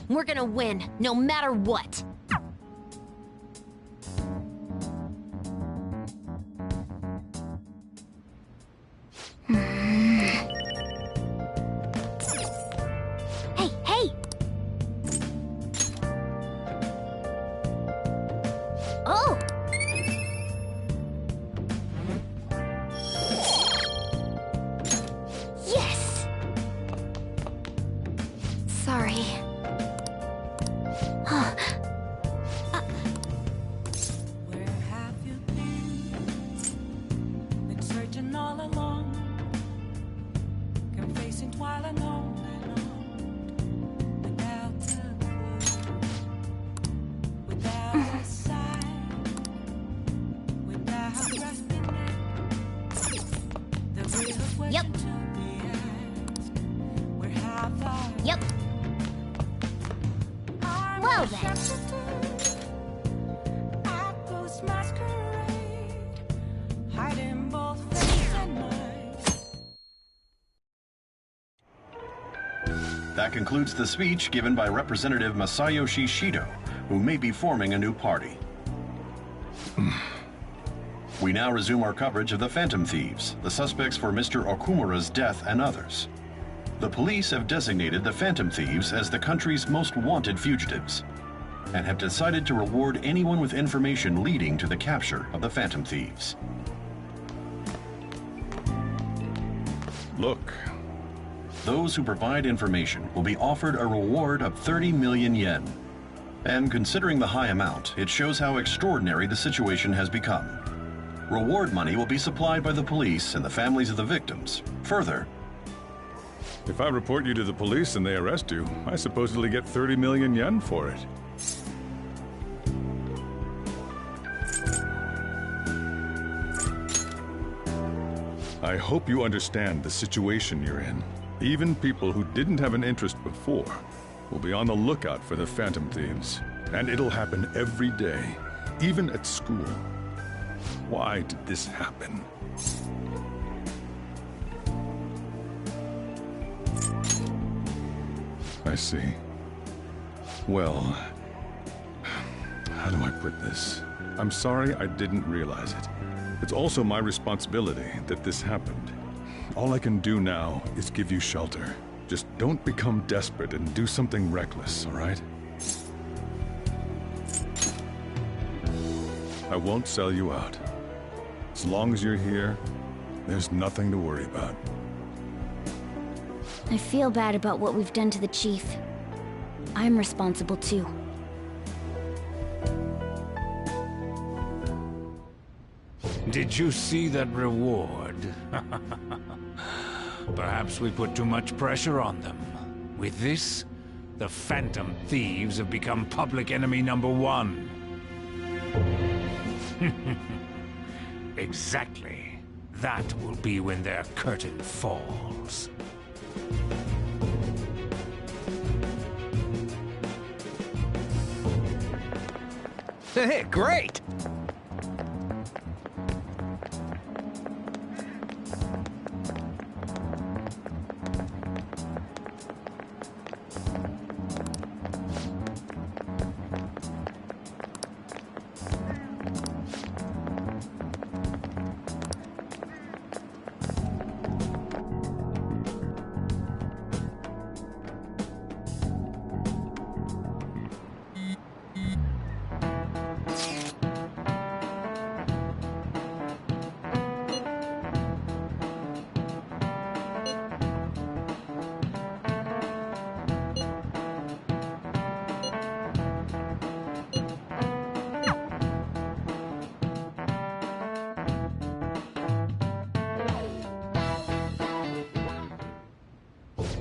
We're gonna win, no matter what. Hey, hey! Oh! Yes! Sorry. Where have you been searching all along, confessing while alone, without a clue, without a sign, without grasping it. The real question to be asked: where have I? Yep. Well then. That concludes the speech given by Representative Masayoshi Shido, who may be forming a new party. We now resume our coverage of the Phantom Thieves, the suspects for Mr. Okumura's death and others. The police have designated the Phantom Thieves as the country's most wanted fugitives, and have decided to reward anyone with information leading to the capture of the Phantom Thieves. Look. Those who provide information will be offered a reward of 30 million yen. And considering the high amount, it shows how extraordinary the situation has become. Reward money will be supplied by the police and the families of the victims. Further, If I report you to the police and they arrest you, I supposedly get 30 million yen for it. I hope you understand the situation you're in. Even people who didn't have an interest before will be on the lookout for the Phantom Thieves. And it'll happen every day, even at school. Why did this happen? I see. Well, how do I put this? I'm sorry I didn't realize it. It's also my responsibility that this happened. All I can do now is give you shelter. Just don't become desperate and do something reckless, all right? I won't sell you out. As long as you're here, There's nothing to worry about. I feel bad about what we've done to the Chief. I'm responsible too. Did you see that reward? Perhaps we put too much pressure on them. With this, the Phantom Thieves have become public enemy #1. Exactly. That will be when their curtain falls. Hey, great!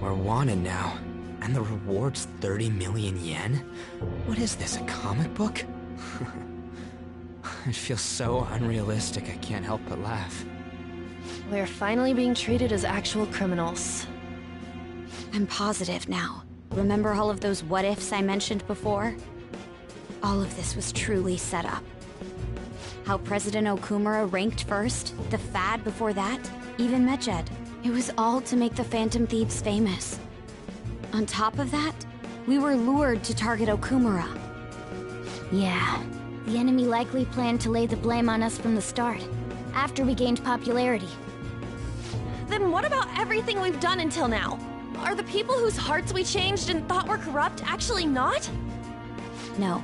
We're wanted now, and the reward's 30 million yen? What is this, a comic book? It feels so unrealistic I can't help but laugh. We're finally being treated as actual criminals. I'm positive now. Remember all of those what-ifs I mentioned before? All of this was truly set up. How President Okumura ranked first, the Fad before that, even Medjed. It was all to make the Phantom Thieves famous. On top of that, we were lured to target Okumura. Yeah, the enemy likely planned to lay the blame on us from the start, after we gained popularity. Then what about everything we've done until now? Are the people whose hearts we changed and thought were corrupt actually not? No,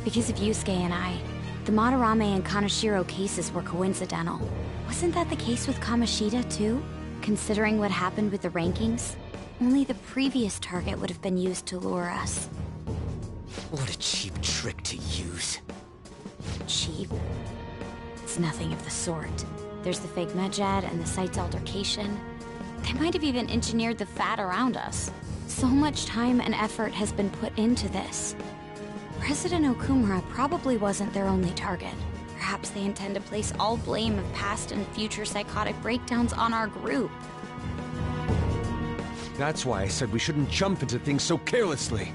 because of Yusuke and I, the Madarame and Kaneshiro cases were coincidental. Wasn't that the case with Kamoshida, too? Considering what happened with the rankings, only the previous target would have been used to lure us. What a cheap trick to use. Cheap? It's nothing of the sort. There's the fake Medjed and the site's altercation. They might have even engineered the Fat around us. So much time and effort has been put into this. President Okumura probably wasn't their only target. Perhaps they intend to place all blame of past and future psychotic breakdowns on our group. That's why I said we shouldn't jump into things so carelessly.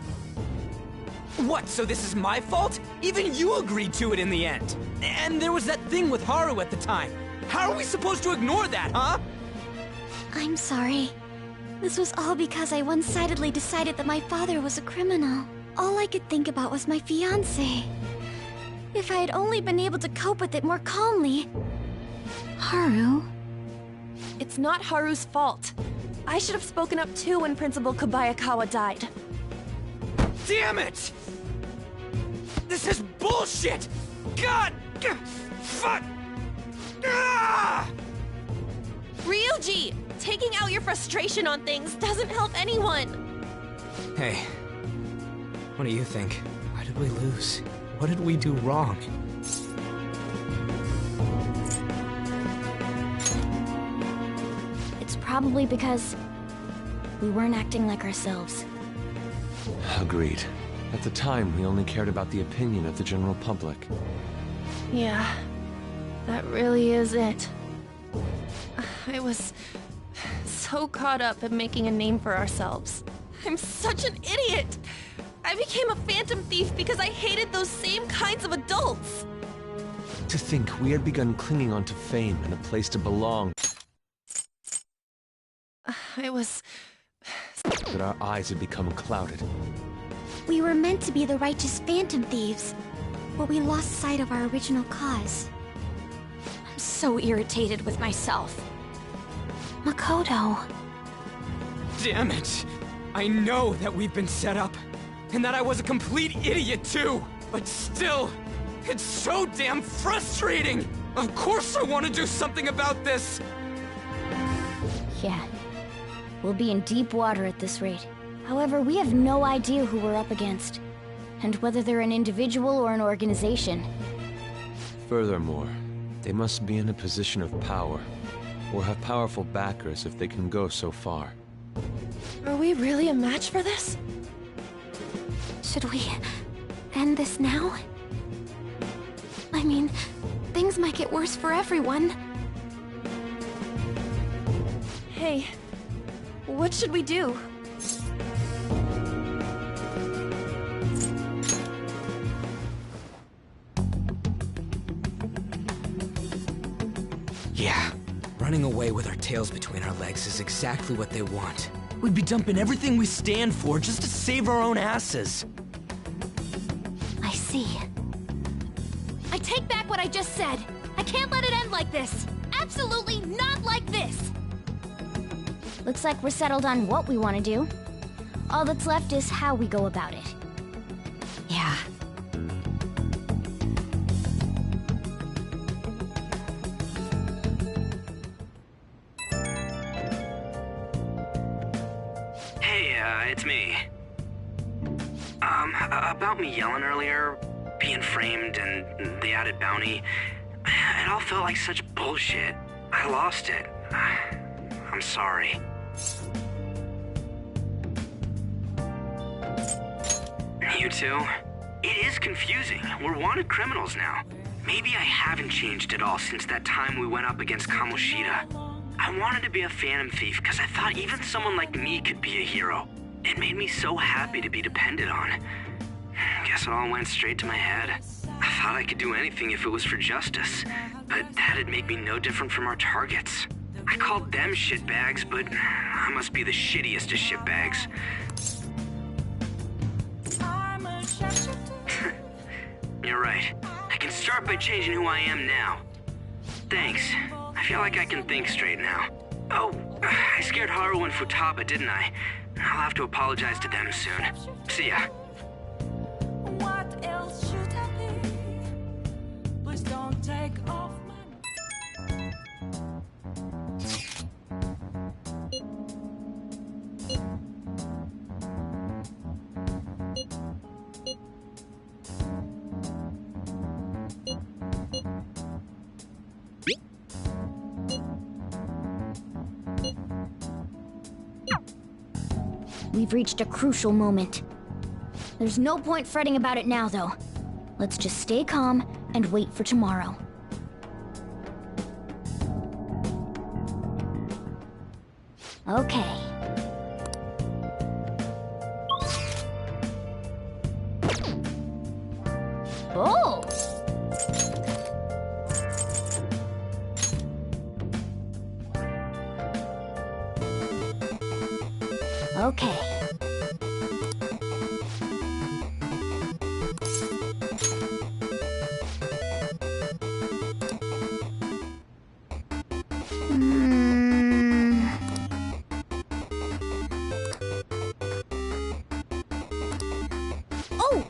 What, so this is my fault? Even you agreed to it in the end. And there was that thing with Haru at the time. How are we supposed to ignore that, huh? I'm sorry. This was all because I one-sidedly decided that my father was a criminal. All I could think about was my fiancé. If I had only been able to cope with it more calmly. Haru? It's not Haru's fault. I should have spoken up too when Principal Kobayakawa died. Damn it! This is bullshit! God! Fuck! Ah! Ryuji! Taking out your frustration on things doesn't help anyone! Hey, what do you think? Why did we lose? What did we do wrong? It's probably because we weren't acting like ourselves. Agreed. At the time, we only cared about the opinion of the general public. Yeah, that really is it. I was so caught up in making a name for ourselves. I'm such an idiot! I became a Phantom Thief because I hated those same kinds of adults! To think we had begun clinging onto fame and a place to belong. I was... That our eyes had become clouded. We were meant to be the righteous Phantom Thieves, but we lost sight of our original cause. I'm so irritated with myself. Makoto. Damn it! I know that we've been set up, and that I was a complete idiot too! But still, it's so damn frustrating! Of course I want to do something about this! Yeah. We'll be in deep water at this rate. However, we have no idea who we're up against, and whether they're an individual or an organization. Furthermore, they must be in a position of power, or have powerful backers if they can go so far. Are we really a match for this? Should we end this now? I mean, things might get worse for everyone. Hey, what should we do? Yeah, running away with our tails between our legs is exactly what they want. We'd be dumping everything we stand for just to save our own asses. I see. I take back what I just said. I can't let it end like this. Absolutely not like this. Looks like we're settled on what we want to do. All that's left is how we go about it. Yeah. Hey, it's me. About me yelling earlier, being framed, and the added bounty, it all felt like such bullshit. I lost it. I'm sorry. You too? It is confusing. We're wanted criminals now. Maybe I haven't changed at all since that time we went up against Kamoshida. I wanted to be a phantom thief because I thought even someone like me could be a hero. It made me so happy to be depended on. Guess it all went straight to my head. I thought I could do anything if it was for justice, but that'd make me no different from our targets. I called them shitbags, but I must be the shittiest of shitbags. You're right. I can start by changing who I am now. Thanks. I feel like I can think straight now. Oh, I scared Haru and Futaba, didn't I? I'll have to apologize to them soon. See ya. What else should I be? Please don't take off my... We've reached a crucial moment. There's no point fretting about it now, though. Let's just stay calm and wait for tomorrow. Okay. Oh! Okay. Oh!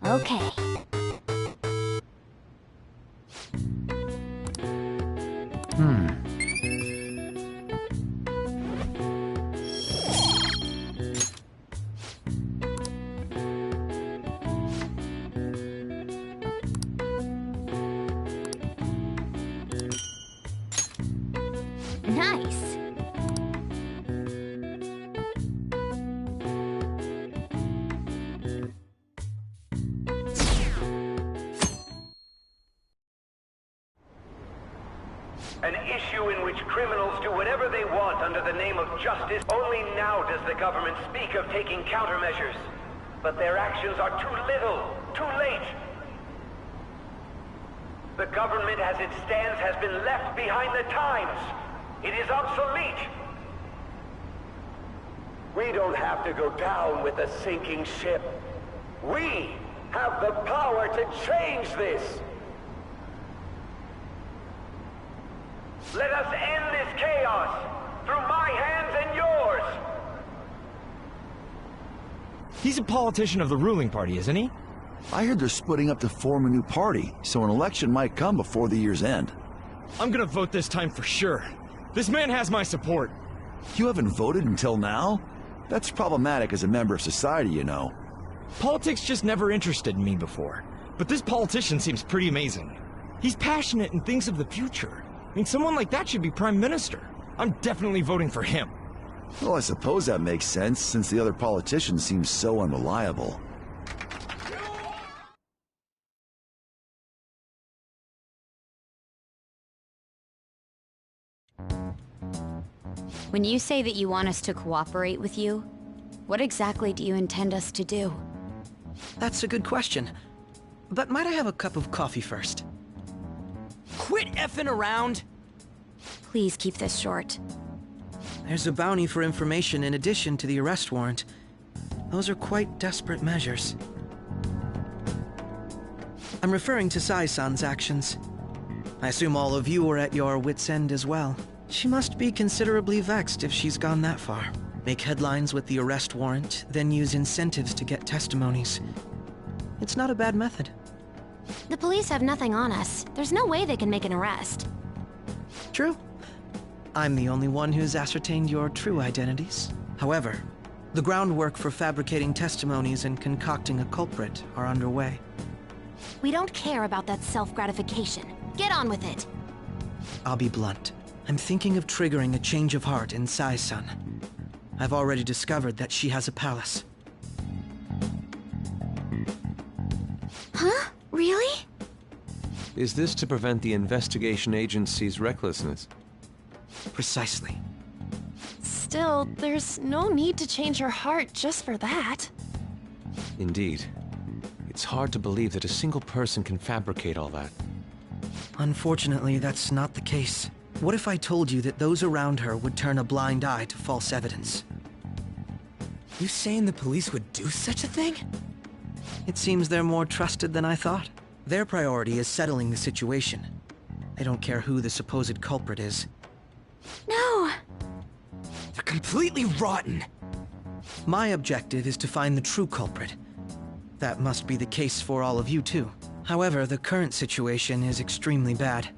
Okay. Nice. An issue in which criminals do whatever they want under the name of justice. Only now does the government speak of taking countermeasures. But their actions are too little, too late. The government as it stands has been left behind the times. It is obsolete. We don't have to go down with a sinking ship. We have the power to change this. Let us end this chaos through my hands and yours. He's a politician of the ruling party, isn't he? I heard they're splitting up to form a new party, so an election might come before the year's end. I'm gonna vote this time for sure. This man has my support. You haven't voted until now? That's problematic as a member of society, you know. Politics just never interested me before. But this politician seems pretty amazing. He's passionate and thinks of the future. I mean, someone like that should be prime minister. I'm definitely voting for him. Well, I suppose that makes sense, since the other politician seems so unreliable. When you say that you want us to cooperate with you, what exactly do you intend us to do? That's a good question. But might I have a cup of coffee first? Quit effing around! Please keep this short. There's a bounty for information in addition to the arrest warrant. Those are quite desperate measures. I'm referring to Sai-san's actions. I assume all of you are at your wits' end as well. She must be considerably vexed if she's gone that far. Make headlines with the arrest warrant, then use incentives to get testimonies. It's not a bad method. The police have nothing on us. There's no way they can make an arrest. True. I'm the only one who's ascertained your true identities. However, the groundwork for fabricating testimonies and concocting a culprit are underway. We don't care about that self-gratification. Get on with it. I'll be blunt. I'm thinking of triggering a change of heart in Sai-san. I've already discovered that she has a palace. Huh? Really? Is this to prevent the investigation agency's recklessness? Precisely. Still, there's no need to change her heart just for that. Indeed. It's hard to believe that a single person can fabricate all that. Unfortunately, that's not the case. What if I told you that those around her would turn a blind eye to false evidence? You saying the police would do such a thing? It seems they're more trusted than I thought. Their priority is settling the situation. They don't care who the supposed culprit is. No! They're completely rotten! My objective is to find the true culprit. That must be the case for all of you too. However, the current situation is extremely bad.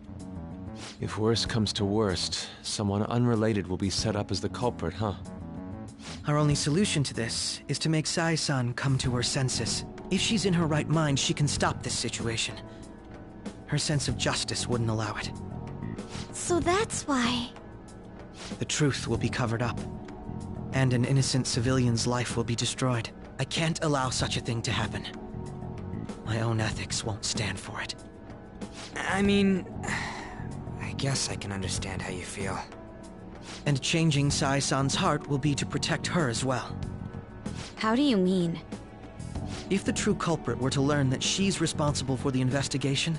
If worst comes to worst, someone unrelated will be set up as the culprit, huh? Our only solution to this is to make Sai-san come to her senses. If she's in her right mind, she can stop this situation. Her sense of justice wouldn't allow it. So that's why... The truth will be covered up, and an innocent civilian's life will be destroyed. I can't allow such a thing to happen. My own ethics won't stand for it. I mean... I guess I can understand how you feel. And changing Sai-san's heart will be to protect her as well. How do you mean? If the true culprit were to learn that she's responsible for the investigation,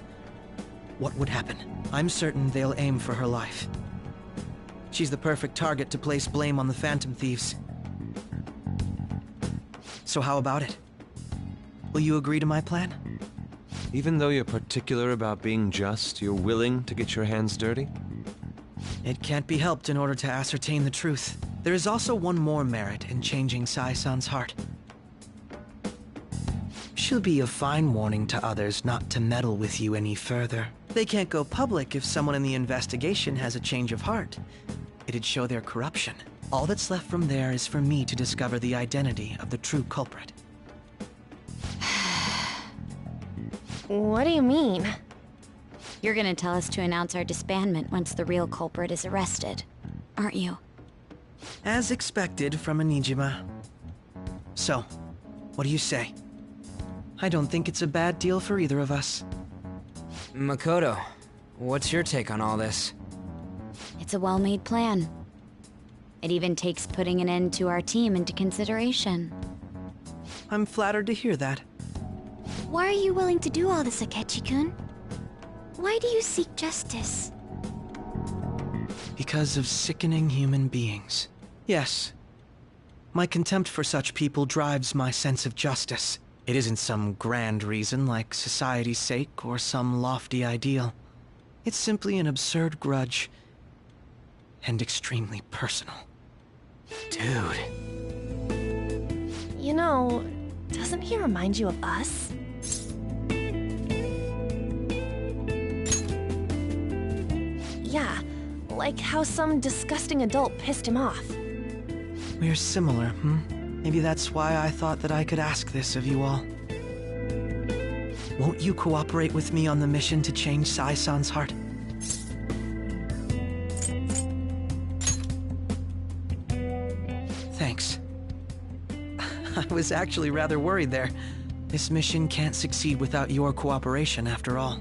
what would happen? I'm certain they'll aim for her life. She's the perfect target to place blame on the Phantom Thieves. So how about it? Will you agree to my plan? Even though you're particular about being just, you're willing to get your hands dirty? It can't be helped in order to ascertain the truth. There is also one more merit in changing Sai-san's heart. should be a fine warning to others not to meddle with you any further. They can't go public if someone in the investigation has a change of heart. It'd show their corruption. All that's left from there is for me to discover the identity of the true culprit. What do you mean? You're gonna tell us to announce our disbandment once the real culprit is arrested, aren't you? As expected from a Nijima. So, what do you say? I don't think it's a bad deal for either of us. Makoto, what's your take on all this? It's a well-made plan. It even takes putting an end to our team into consideration. I'm flattered to hear that. Why are you willing to do all this, Akechi-kun? Why do you seek justice? Because of sickening human beings. Yes. My contempt for such people drives my sense of justice. It isn't some grand reason like society's sake or some lofty ideal. It's simply an absurd grudge. And extremely personal. Dude. You know, doesn't he remind you of us? Yeah, like how some disgusting adult pissed him off. We're similar, hmm? Maybe that's why I thought that I could ask this of you all. Won't you cooperate with me on the mission to change Sai-san's heart? Thanks. I was actually rather worried there. This mission can't succeed without your cooperation, after all.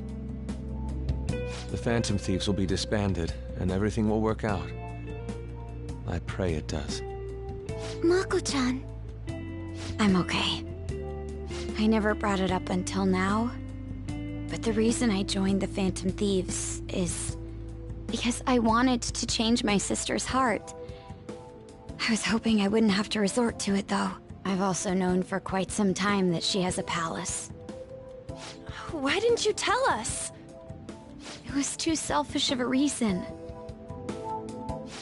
The Phantom Thieves will be disbanded, and everything will work out. I pray it does. Mako-chan. I'm okay. I never brought it up until now, but the reason I joined the Phantom Thieves is because I wanted to change my sister's heart. I was hoping I wouldn't have to resort to it, though. I've also known for quite some time that she has a palace. Why didn't you tell us? It was too selfish of a reason.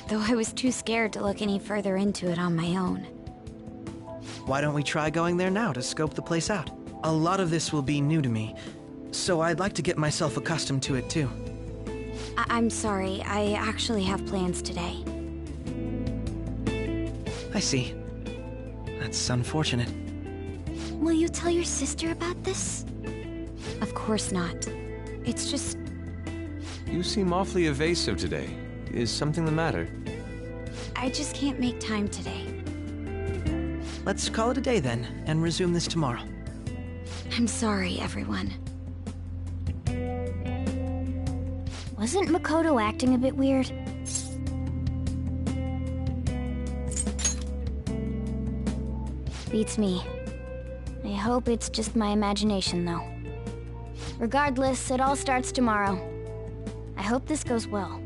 Though I was too scared to look any further into it on my own. Why don't we try going there now to scope the place out? A lot of this will be new to me, so I'd like to get myself accustomed to it too. I'm sorry, I actually have plans today. I see. That's unfortunate. Will you tell your sister about this? Of course not. It's just... You seem awfully evasive today. Is something the matter? I just can't make time today. Let's call it a day then, and resume this tomorrow. I'm sorry, everyone. Wasn't Makoto acting a bit weird? Beats me. I hope it's just my imagination, though. Regardless, it all starts tomorrow. I hope this goes well.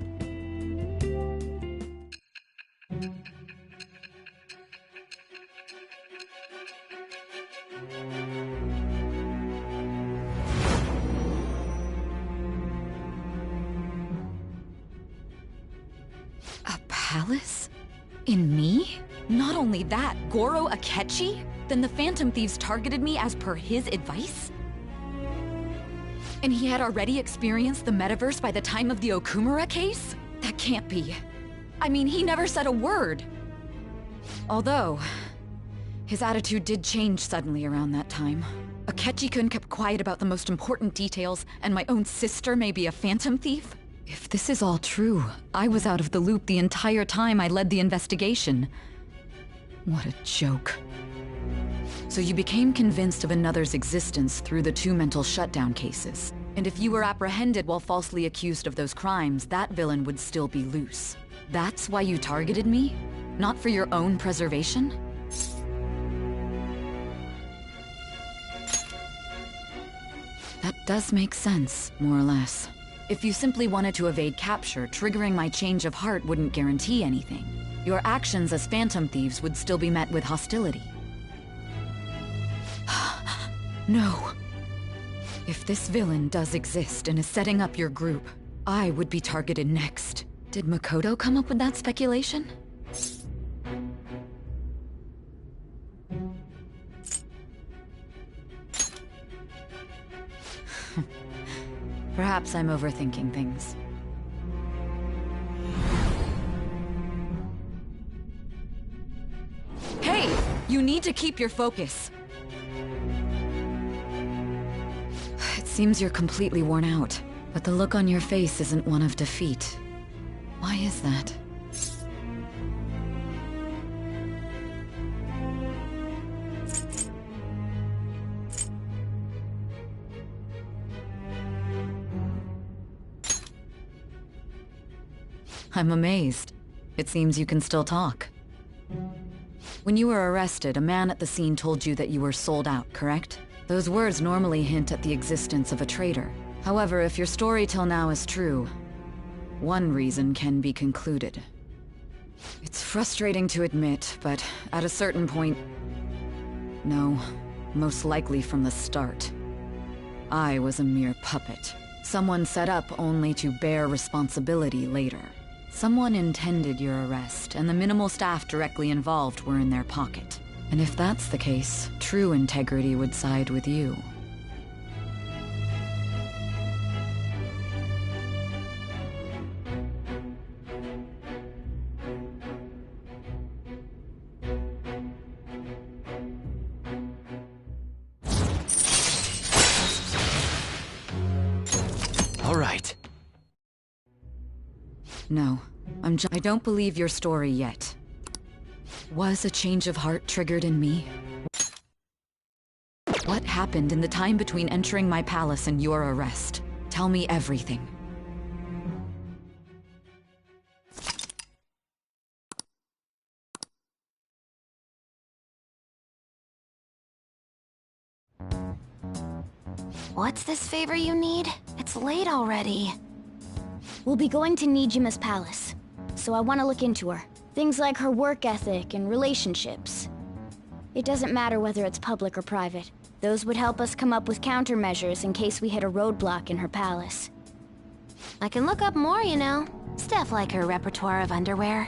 A palace? In me? Not only that, Goro Akechi? Then the Phantom Thieves targeted me as per his advice? And he had already experienced the metaverse by the time of the Okumura case? That can't be. I mean, he never said a word. Although, his attitude did change suddenly around that time. Akechi-kun kept quiet about the most important details, and my own sister may be a Phantom Thief? If this is all true, I was out of the loop the entire time I led the investigation. What a joke. So you became convinced of another's existence through the two mental shutdown cases. And if you were apprehended while falsely accused of those crimes, that villain would still be loose. That's why you targeted me? Not for your own preservation? That does make sense, more or less. If you simply wanted to evade capture, triggering my change of heart wouldn't guarantee anything. Your actions as Phantom Thieves would still be met with hostility. No. If this villain does exist and is setting up your group, I would be targeted next. Did Makoto come up with that speculation? Perhaps I'm overthinking things. Hey! You need to keep your focus. It seems you're completely worn out, but the look on your face isn't one of defeat. Why is that? I'm amazed. It seems you can still talk. When you were arrested, a man at the scene told you that you were sold out, correct? Those words normally hint at the existence of a traitor. However, if your story till now is true, one reason can be concluded. It's frustrating to admit, but at a certain point... No, most likely from the start. I was a mere puppet. Someone set up only to bear responsibility later. Someone intended your arrest, and the minimal staff directly involved were in their pocket. And if that's the case, true integrity would side with you. All right. No, I don't believe your story yet. Was a change of heart triggered in me? What happened in the time between entering my palace and your arrest? Tell me everything. What's this favor you need? It's late already. We'll be going to Nijima's palace, so I want to look into her. Things like her work ethic and relationships. It doesn't matter whether it's public or private. Those would help us come up with countermeasures in case we hit a roadblock in her palace. I can look up more, you know. Stuff like her repertoire of underwear.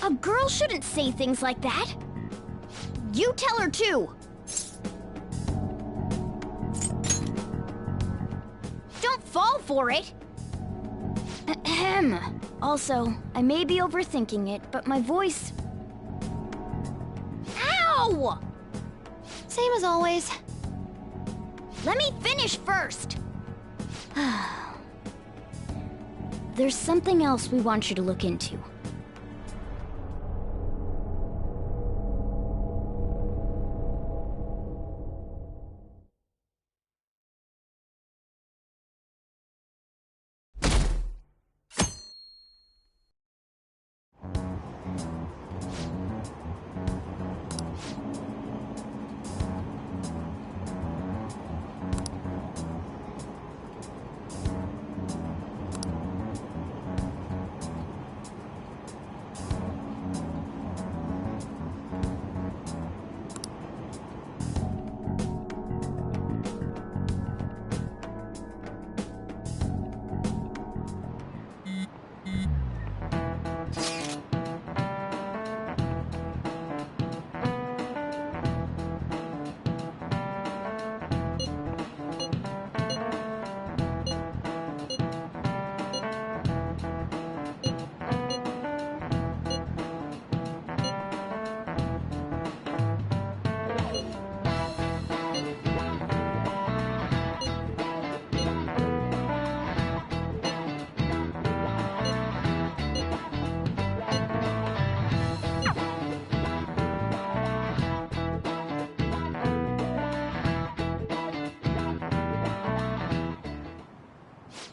A girl shouldn't say things like that. You tell her too. Don't fall for it. Ahem. Also, I may be overthinking it, but my voice... Ow! Same as always. Let me finish first. There's something else we want you to look into.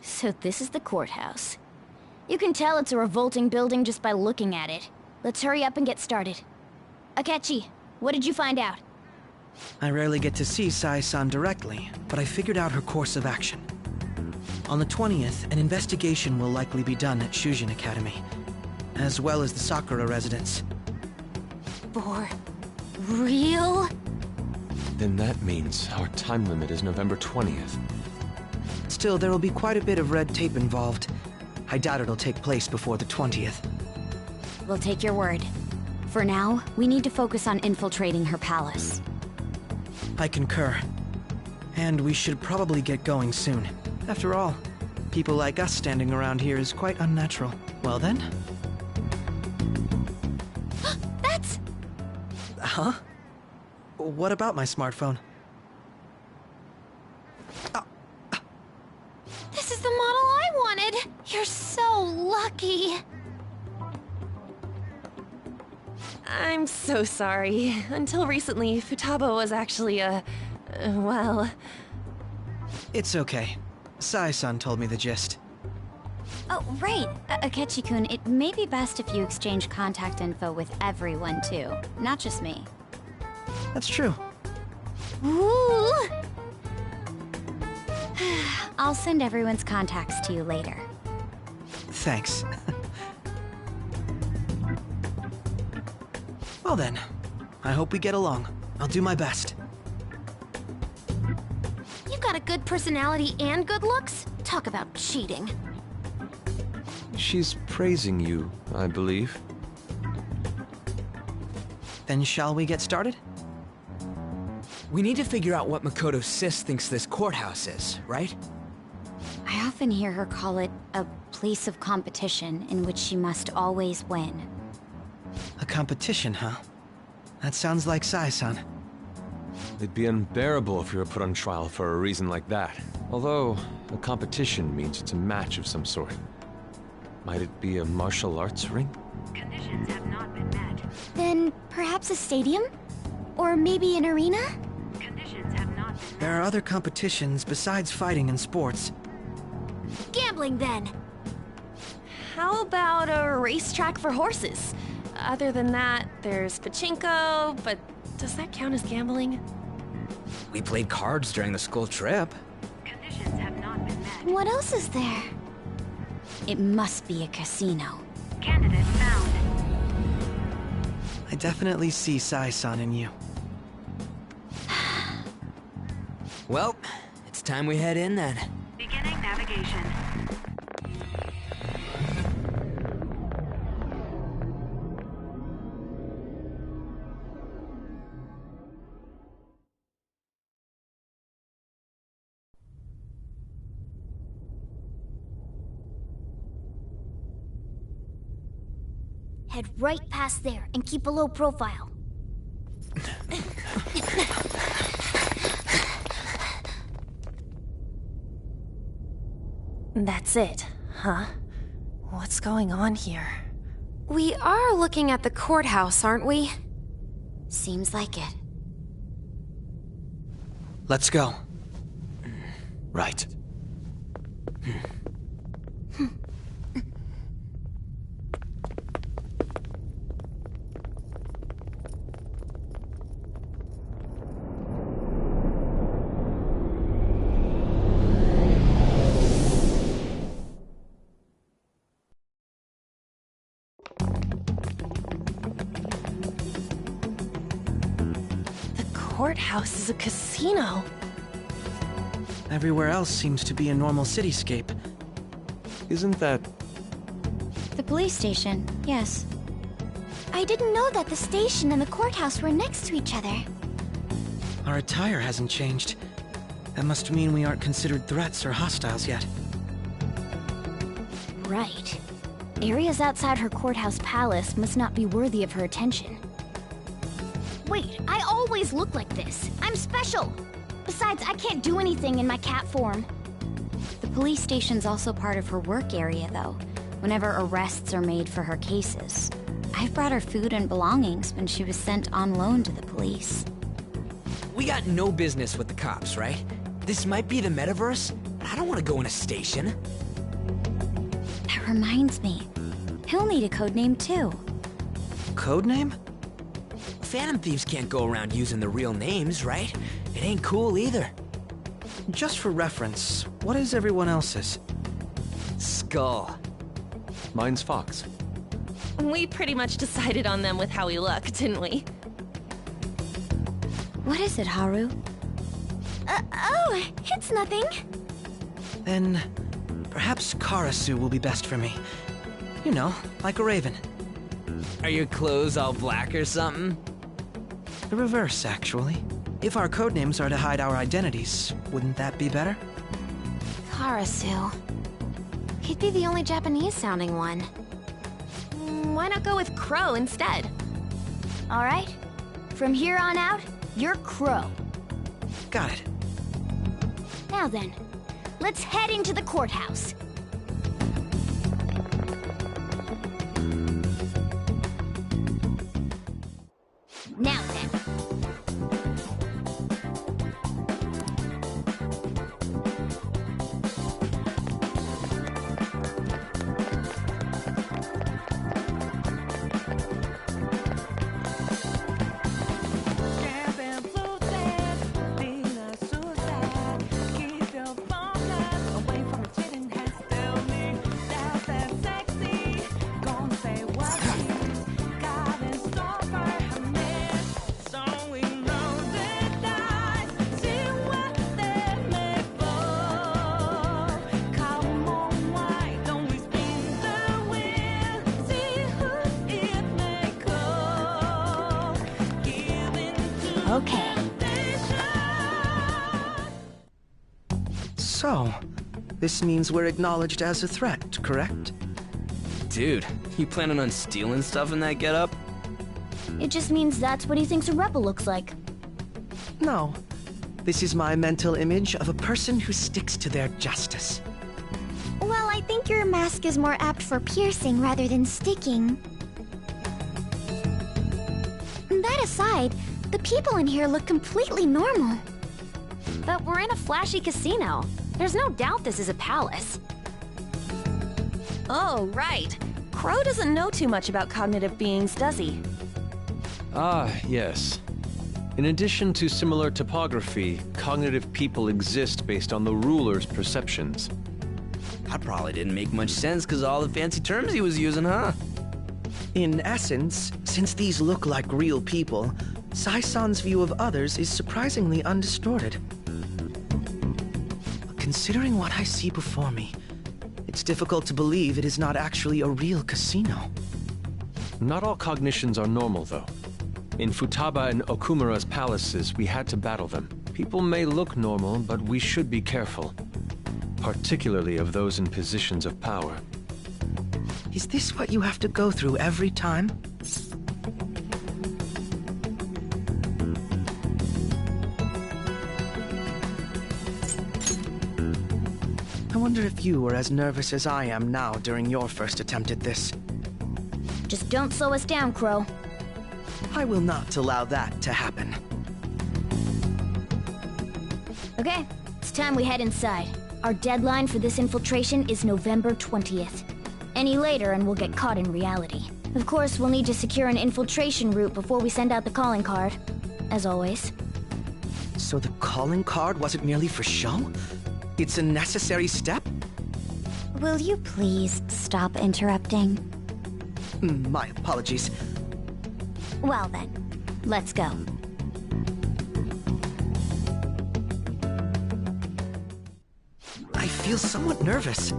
So this is the courthouse. You can tell it's a revolting building just by looking at it. Let's hurry up and get started. Akechi, what did you find out? I rarely get to see Sai-san directly, but I figured out her course of action. On the 20th, an investigation will likely be done at Shujin Academy, as well as the Sakura residence. For real? Then that means our time limit is November 20th. Still, there will be quite a bit of red tape involved. I doubt it'll take place before the 20th. We'll take your word. For now, we need to focus on infiltrating her palace. I concur. And we should probably get going soon. After all, people like us standing around here is quite unnatural. Well then? That's... Huh? What about my smartphone? This is the model I wanted! You're so lucky! I'm so sorry. Until recently, Futaba was actually well... It's okay. Sai-san told me the gist. Oh, right. Akechi-kun, it may be best if you exchange contact info with everyone, too. Not just me. That's true. Ooh! I'll send everyone's contacts to you later. Thanks. Well then, I hope we get along. I'll do my best. You've got a good personality and good looks? Talk about cheating. She's praising you, I believe. Then shall we get started? We need to figure out what Makoto's sis thinks this courthouse is, right? I often hear her call it a place of competition in which she must always win. A competition, huh? That sounds like Sai-san. It'd be unbearable if we were put on trial for a reason like that. Although, a competition means it's a match of some sort. Might it be a martial arts ring? Conditions have not been met. Then perhaps a stadium? Or maybe an arena? Conditions have not been met. There are other competitions besides fighting and sports. Gambling, then. How about a racetrack for horses? Other than that, there's pachinko, but does that count as gambling? We played cards during the school trip. Conditions have not been met. What else is there? It must be a casino. Candidate found. I definitely see Sai-san in you. Well, it's time we head in then. Beginning navigation. Head right past there and keep a low profile. That's it, huh? What's going on here? We are looking at the courthouse, aren't we? Seems like it. Let's go. Right. Courthouse is a casino. Everywhere else seems to be a normal cityscape. Isn't that... The police station, yes. I didn't know that the station and the courthouse were next to each other. Our attire hasn't changed. That must mean we aren't considered threats or hostiles yet. Right. Areas outside her courthouse palace must not be worthy of her attention. Wait, I always look like this. I'm special. Besides, I can't do anything in my cat form. The police station's also part of her work area, though, whenever arrests are made for her cases. I've brought her food and belongings when she was sent on loan to the police. We got no business with the cops, right? This might be the metaverse, but I don't want to go in a station. That reminds me. He'll need a codename, too. Codename? Phantom thieves can't go around using the real names, right? It ain't cool either. Just for reference, what is everyone else's? Skull. Mine's Fox. We pretty much decided on them with how we look, didn't we? What is it, Haru? Oh, it's nothing. Then, perhaps Karasu will be best for me. You know, like a raven. Are your clothes all black or something? The reverse, actually. If our codenames are to hide our identities, wouldn't that be better? Karasu. He'd be the only Japanese-sounding one. Why not go with Crow instead? All right. From here on out, you're Crow. Got it. Now then, let's head into the courthouse. Now then. Okay. So, this means we're acknowledged as a threat, correct? Dude, you planning on stealing stuff in that getup? It just means that's what he thinks a rebel looks like. No. This is my mental image of a person who sticks to their justice. Well, I think your mask is more apt for piercing rather than sticking. That aside, the people in here look completely normal. But we're in a flashy casino. There's no doubt this is a palace. Oh, right. Crow doesn't know too much about cognitive beings, does he? Ah, yes. In addition to similar topography, cognitive people exist based on the ruler's perceptions. That probably didn't make much sense because of all the fancy terms he was using, huh? In essence, since these look like real people, Sai-san's view of others is surprisingly undistorted. Considering what I see before me, it's difficult to believe it is not actually a real casino. Not all cognitions are normal, though. In Futaba and Okumura's palaces, we had to battle them. People may look normal, but we should be careful. Particularly of those in positions of power. Is this what you have to go through every time? I wonder if you were as nervous as I am now during your first attempt at this. Just don't slow us down, Crow. I will not allow that to happen. Okay, it's time we head inside. Our deadline for this infiltration is November 20th. Any later and we'll get caught in reality. Of course, we'll need to secure an infiltration route before we send out the calling card. As always. So the calling card wasn't merely for show? It's a necessary step? Will you please stop interrupting? My apologies. Well then, let's go. I feel somewhat nervous.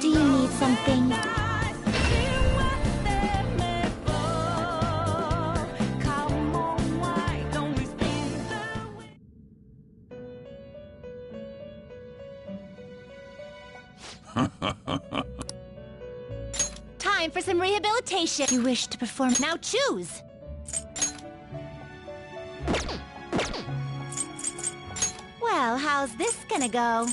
Do you need something? Time for some rehabilitation. You wish to perform. Now choose. Well, how's this gonna go?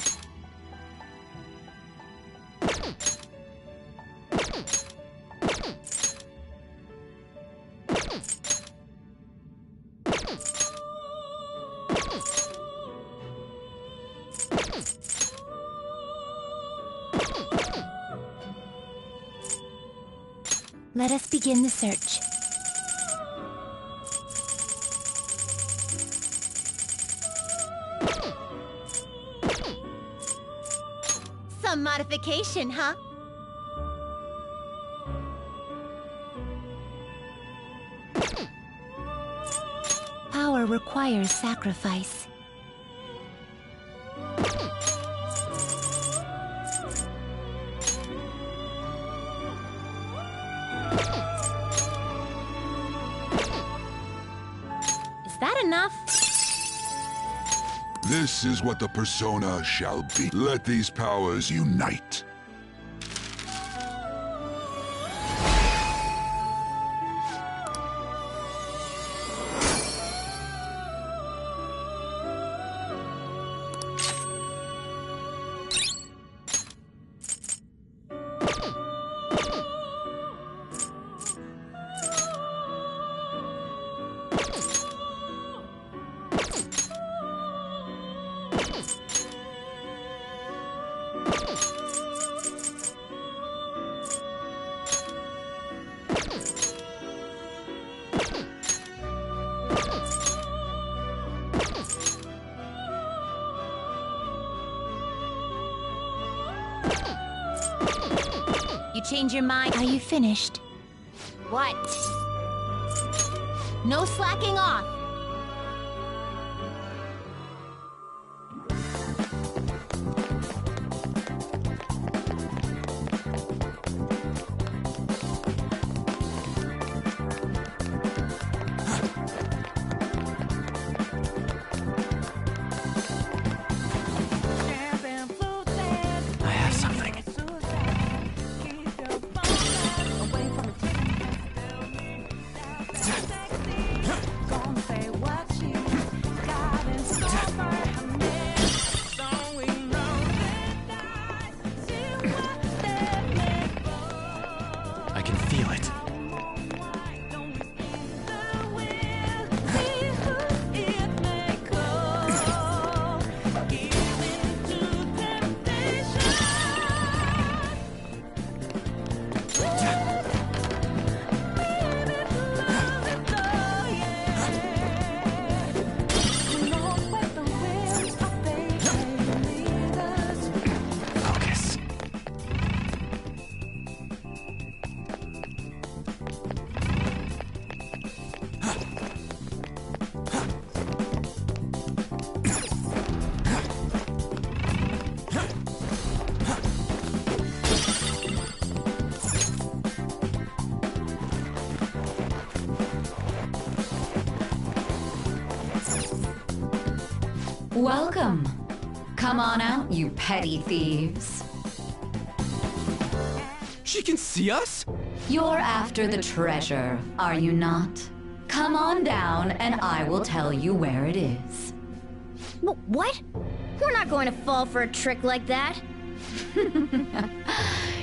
Let us begin the search. Some modification, huh? Power requires sacrifice. Is that enough? This is what the persona shall be. Let these powers unite. You change your mind? Are you finished? What? No slacking off! I have something. I can feel it. Focus. Welcome. Come on out, you petty thieves. She can see us? You're after the treasure, are you not? Come on down and I will tell you where it is. What? We're not going to fall for a trick like that.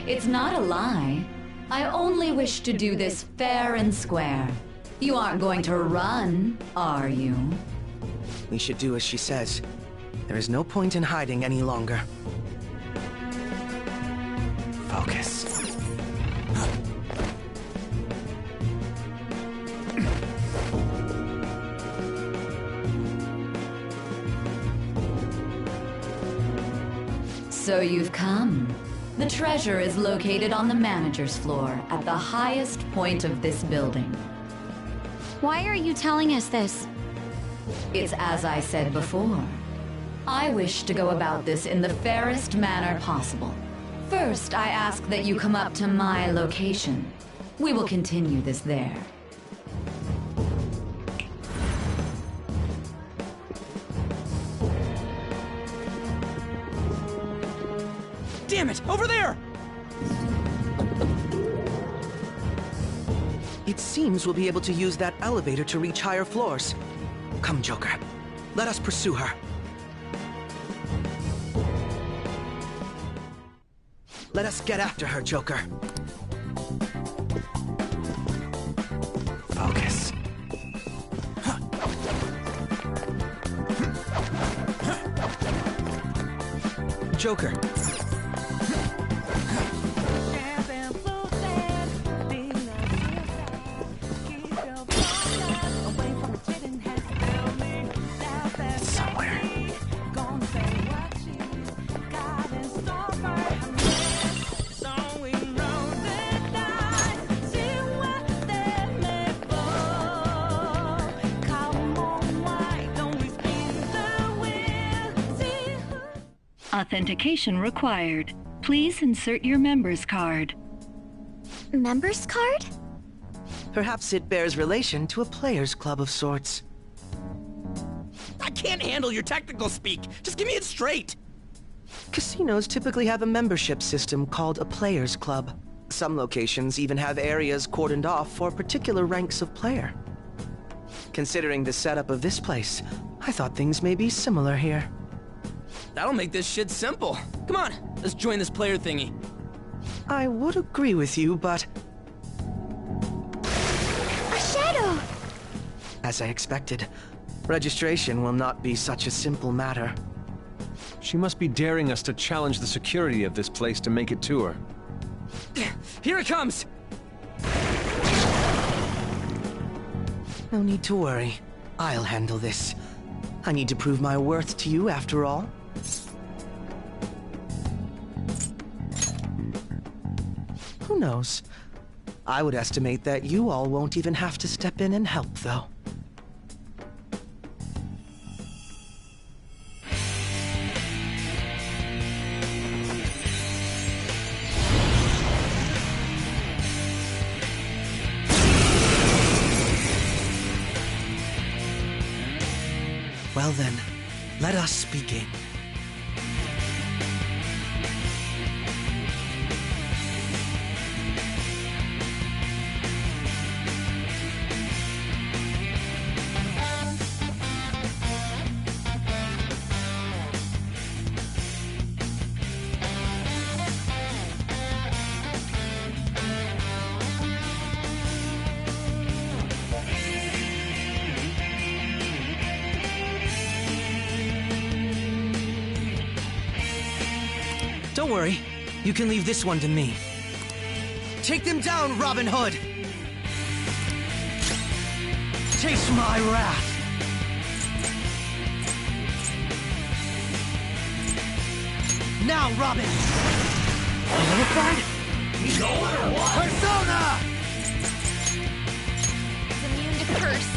It's not a lie. I only wish to do this fair and square. You aren't going to run, are you? We should do as she says. There is no point in hiding any longer. Focus. So you've come. The treasure is located on the manager's floor at the highest point of this building. Why are you telling us this? It's as I said before. I wish to go about this in the fairest manner possible. First, I ask that you come up to my location. We will continue this there. Damn it! Over there! It seems we'll be able to use that elevator to reach higher floors. Come, Joker. Let us pursue her. Let us get after her, Joker. Focus. Joker. Authentication required. Please insert your member's card. Member's card? Perhaps it bears relation to a players' club of sorts. I can't handle your technical speak. Just give me it straight. Casinos typically have a membership system called a players' club. Some locations even have areas cordoned off for particular ranks of player. Considering the setup of this place, I thought things may be similar here. That'll make this shit simple. Come on, let's join this player thingy. I would agree with you, but... A shadow! As I expected, registration will not be such a simple matter. She must be daring us to challenge the security of this place to make it to her. Here it comes! No need to worry. I'll handle this. I need to prove my worth to you, after all. Who knows? I would estimate that you all won't even have to step in and help, though. Well then, let us begin. Don't worry. You can leave this one to me. Take them down, Robin Hood! Taste my wrath! Now, Robin! A little friend? Persona! It's immune to curse.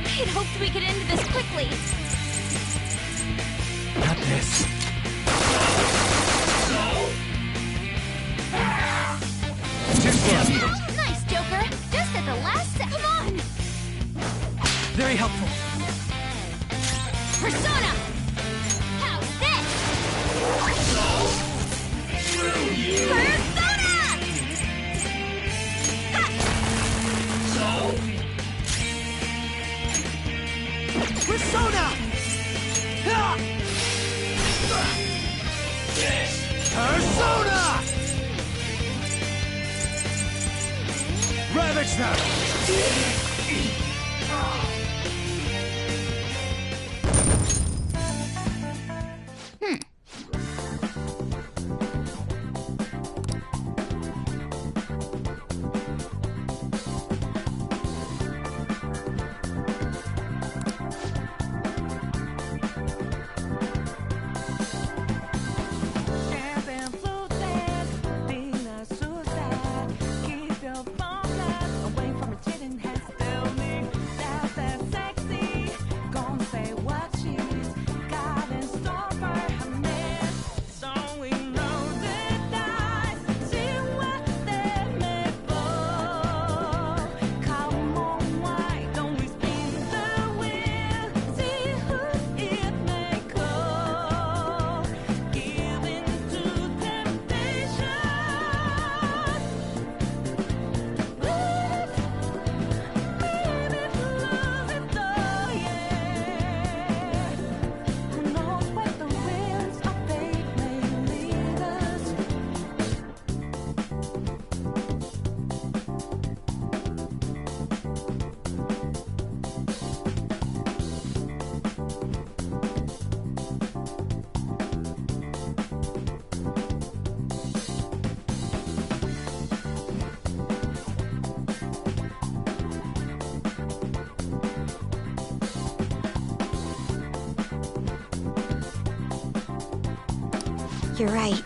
I'd hoped we could end this quickly. Not this. Nice, Joker. Just at the last second. Come on! Very helpful. Persona! How's this? Persona! Persona! Persona! Ravage them! You're right.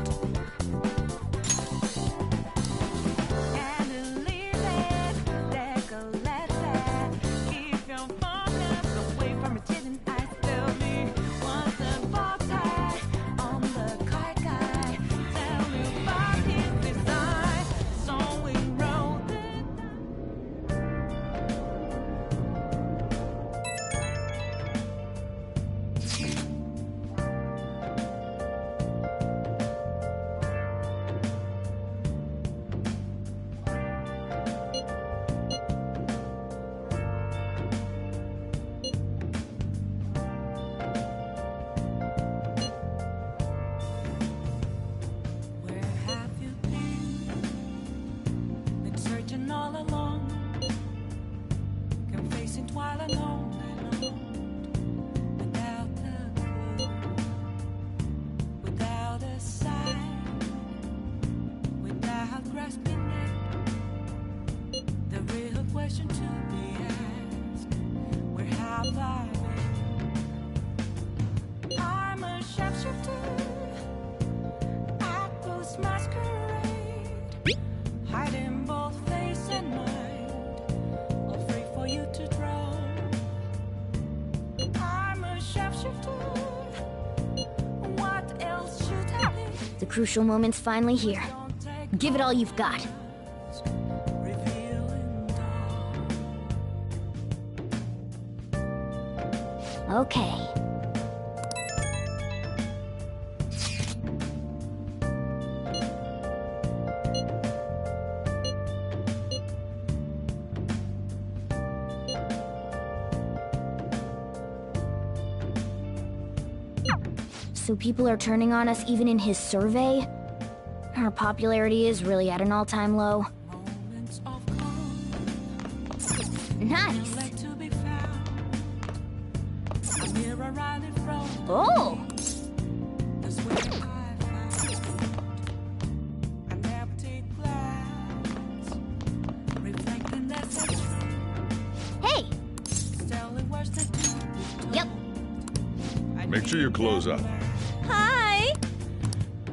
The crucial moment's finally here. Give it all you've got. Okay. So people are turning on us even in his survey? Our popularity is really at an all-time low. Nice! Oh! Hey! Yep. Make sure you close up. Hi!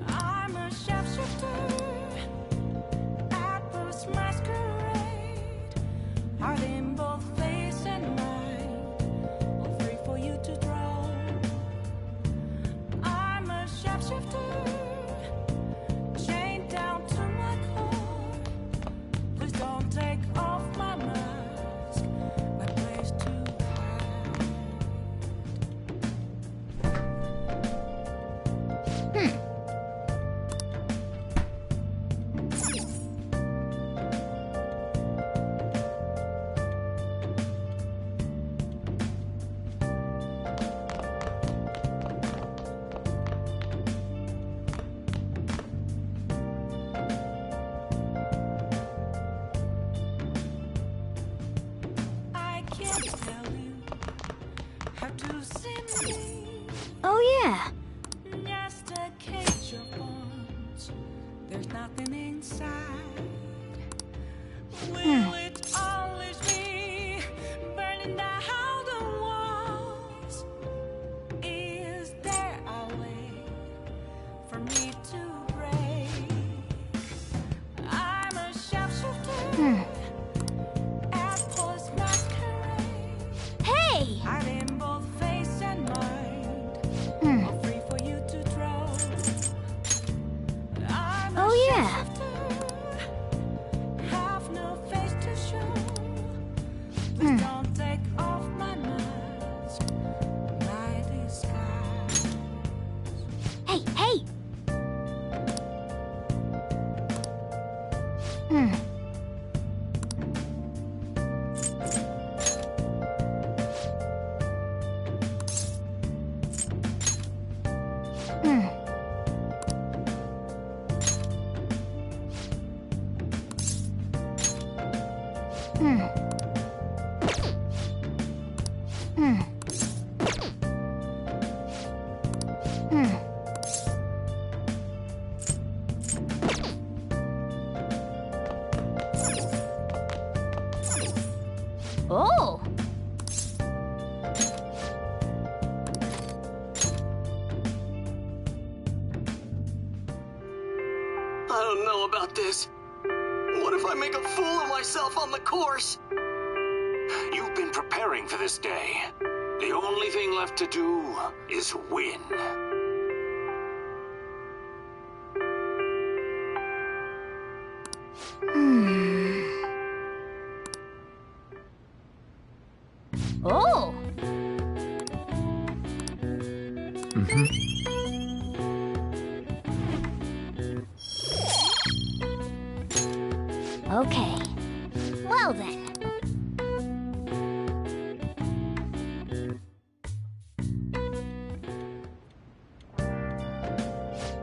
I'm a shapeshifter at this masquerade. Heart in both face and mind, all free for you to draw. I'm a shapeshifter, chained down to my core. Please don't take off my mask, my place to Oh yeah. just a cage of bones. There's nothing inside. Will it always be burning down the walls? Is there a way for me to break? I'm a shapeshifter at Post Masquerade. Hey! I'm in both face and mind. All free for you to draw. I'm a Oh yeah. shapeshifter, have no face to show. Please don't take off my mask, my disguise. Hey, hey! Oh! I don't know about this. What if I make a fool of myself on the course? You've been preparing for this day. The only thing left to do is win. Oh! Okay. Well then.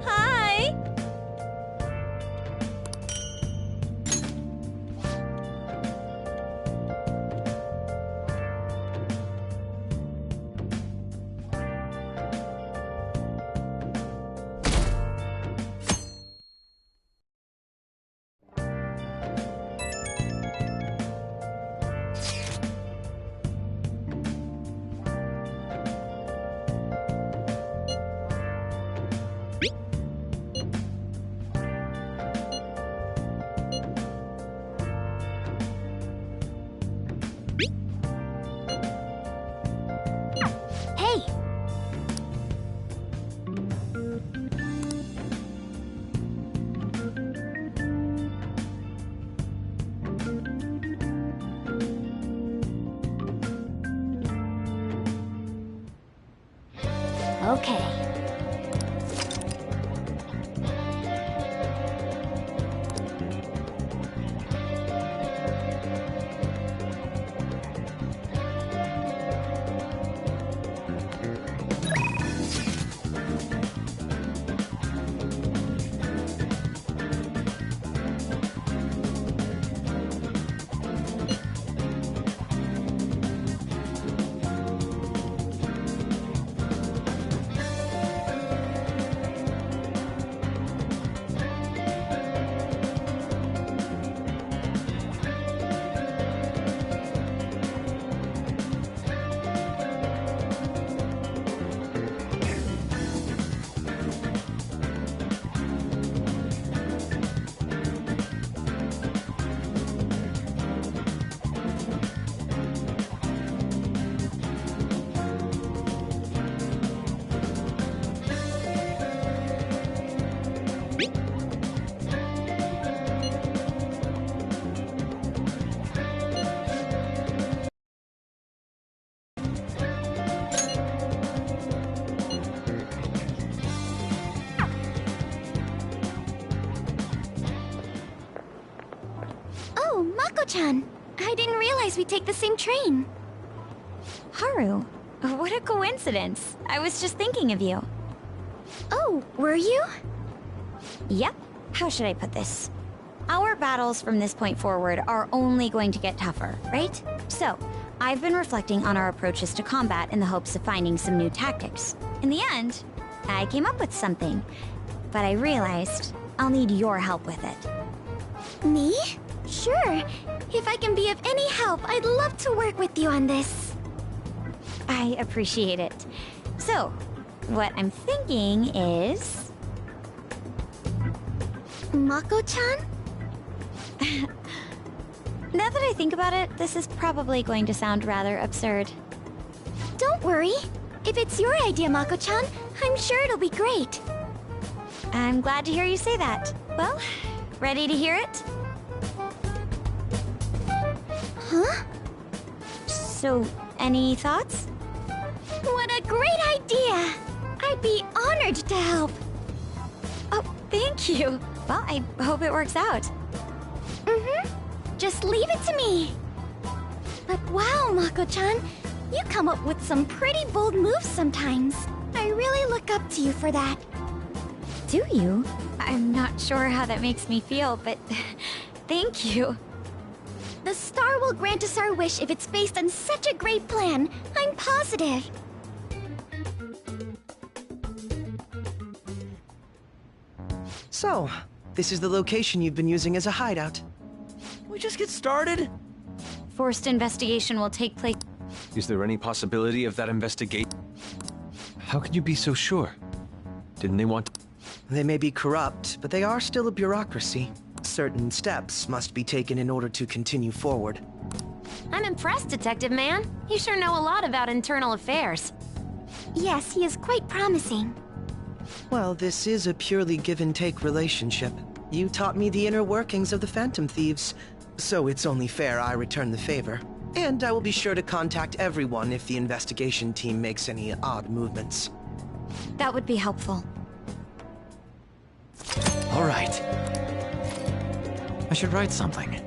Hi! Okay. Oh, Mako-chan. I didn't realize we'd take the same train. Haru, what a coincidence. I was just thinking of you. Oh, were you? Yep. How should I put this? Our battles from this point forward are only going to get tougher, right? So, I've been reflecting on our approaches to combat in the hopes of finding some new tactics. In the end, I came up with something, but I realized I'll need your help with it. Me? Sure. If I can be of any help, I'd love to work with you on this. I appreciate it. So, what I'm thinking is... Mako-chan? Now that I think about it, this is probably going to sound rather absurd. Don't worry. If it's your idea, Mako-chan, I'm sure it'll be great. I'm glad to hear you say that. Well, ready to hear it? Huh? So, any thoughts? What a great idea! I'd be honored to help. Oh, thank you. Well, I hope it works out. Mm-hmm. Just leave it to me. But wow, Mako-chan, you come up with some pretty bold moves sometimes. I really look up to you for that. Do you? I'm not sure how that makes me feel, but thank you. The star will grant us our wish if it's based on such a great plan. I'm positive. So, this is the location you've been using as a hideout. Can we just get started? Forced investigation will take place. Is there any possibility of that investigation? How can you be so sure? Didn't they want to... They may be corrupt, but they are still a bureaucracy. Certain steps must be taken in order to continue forward. I'm impressed, Detective Man. You sure know a lot about internal affairs. Yes, he is quite promising. Well, this is a purely give-and-take relationship. You taught me the inner workings of the Phantom Thieves, so it's only fair I return the favor. And I will be sure to contact everyone if the investigation team makes any odd movements. That would be helpful. All right. I should write something.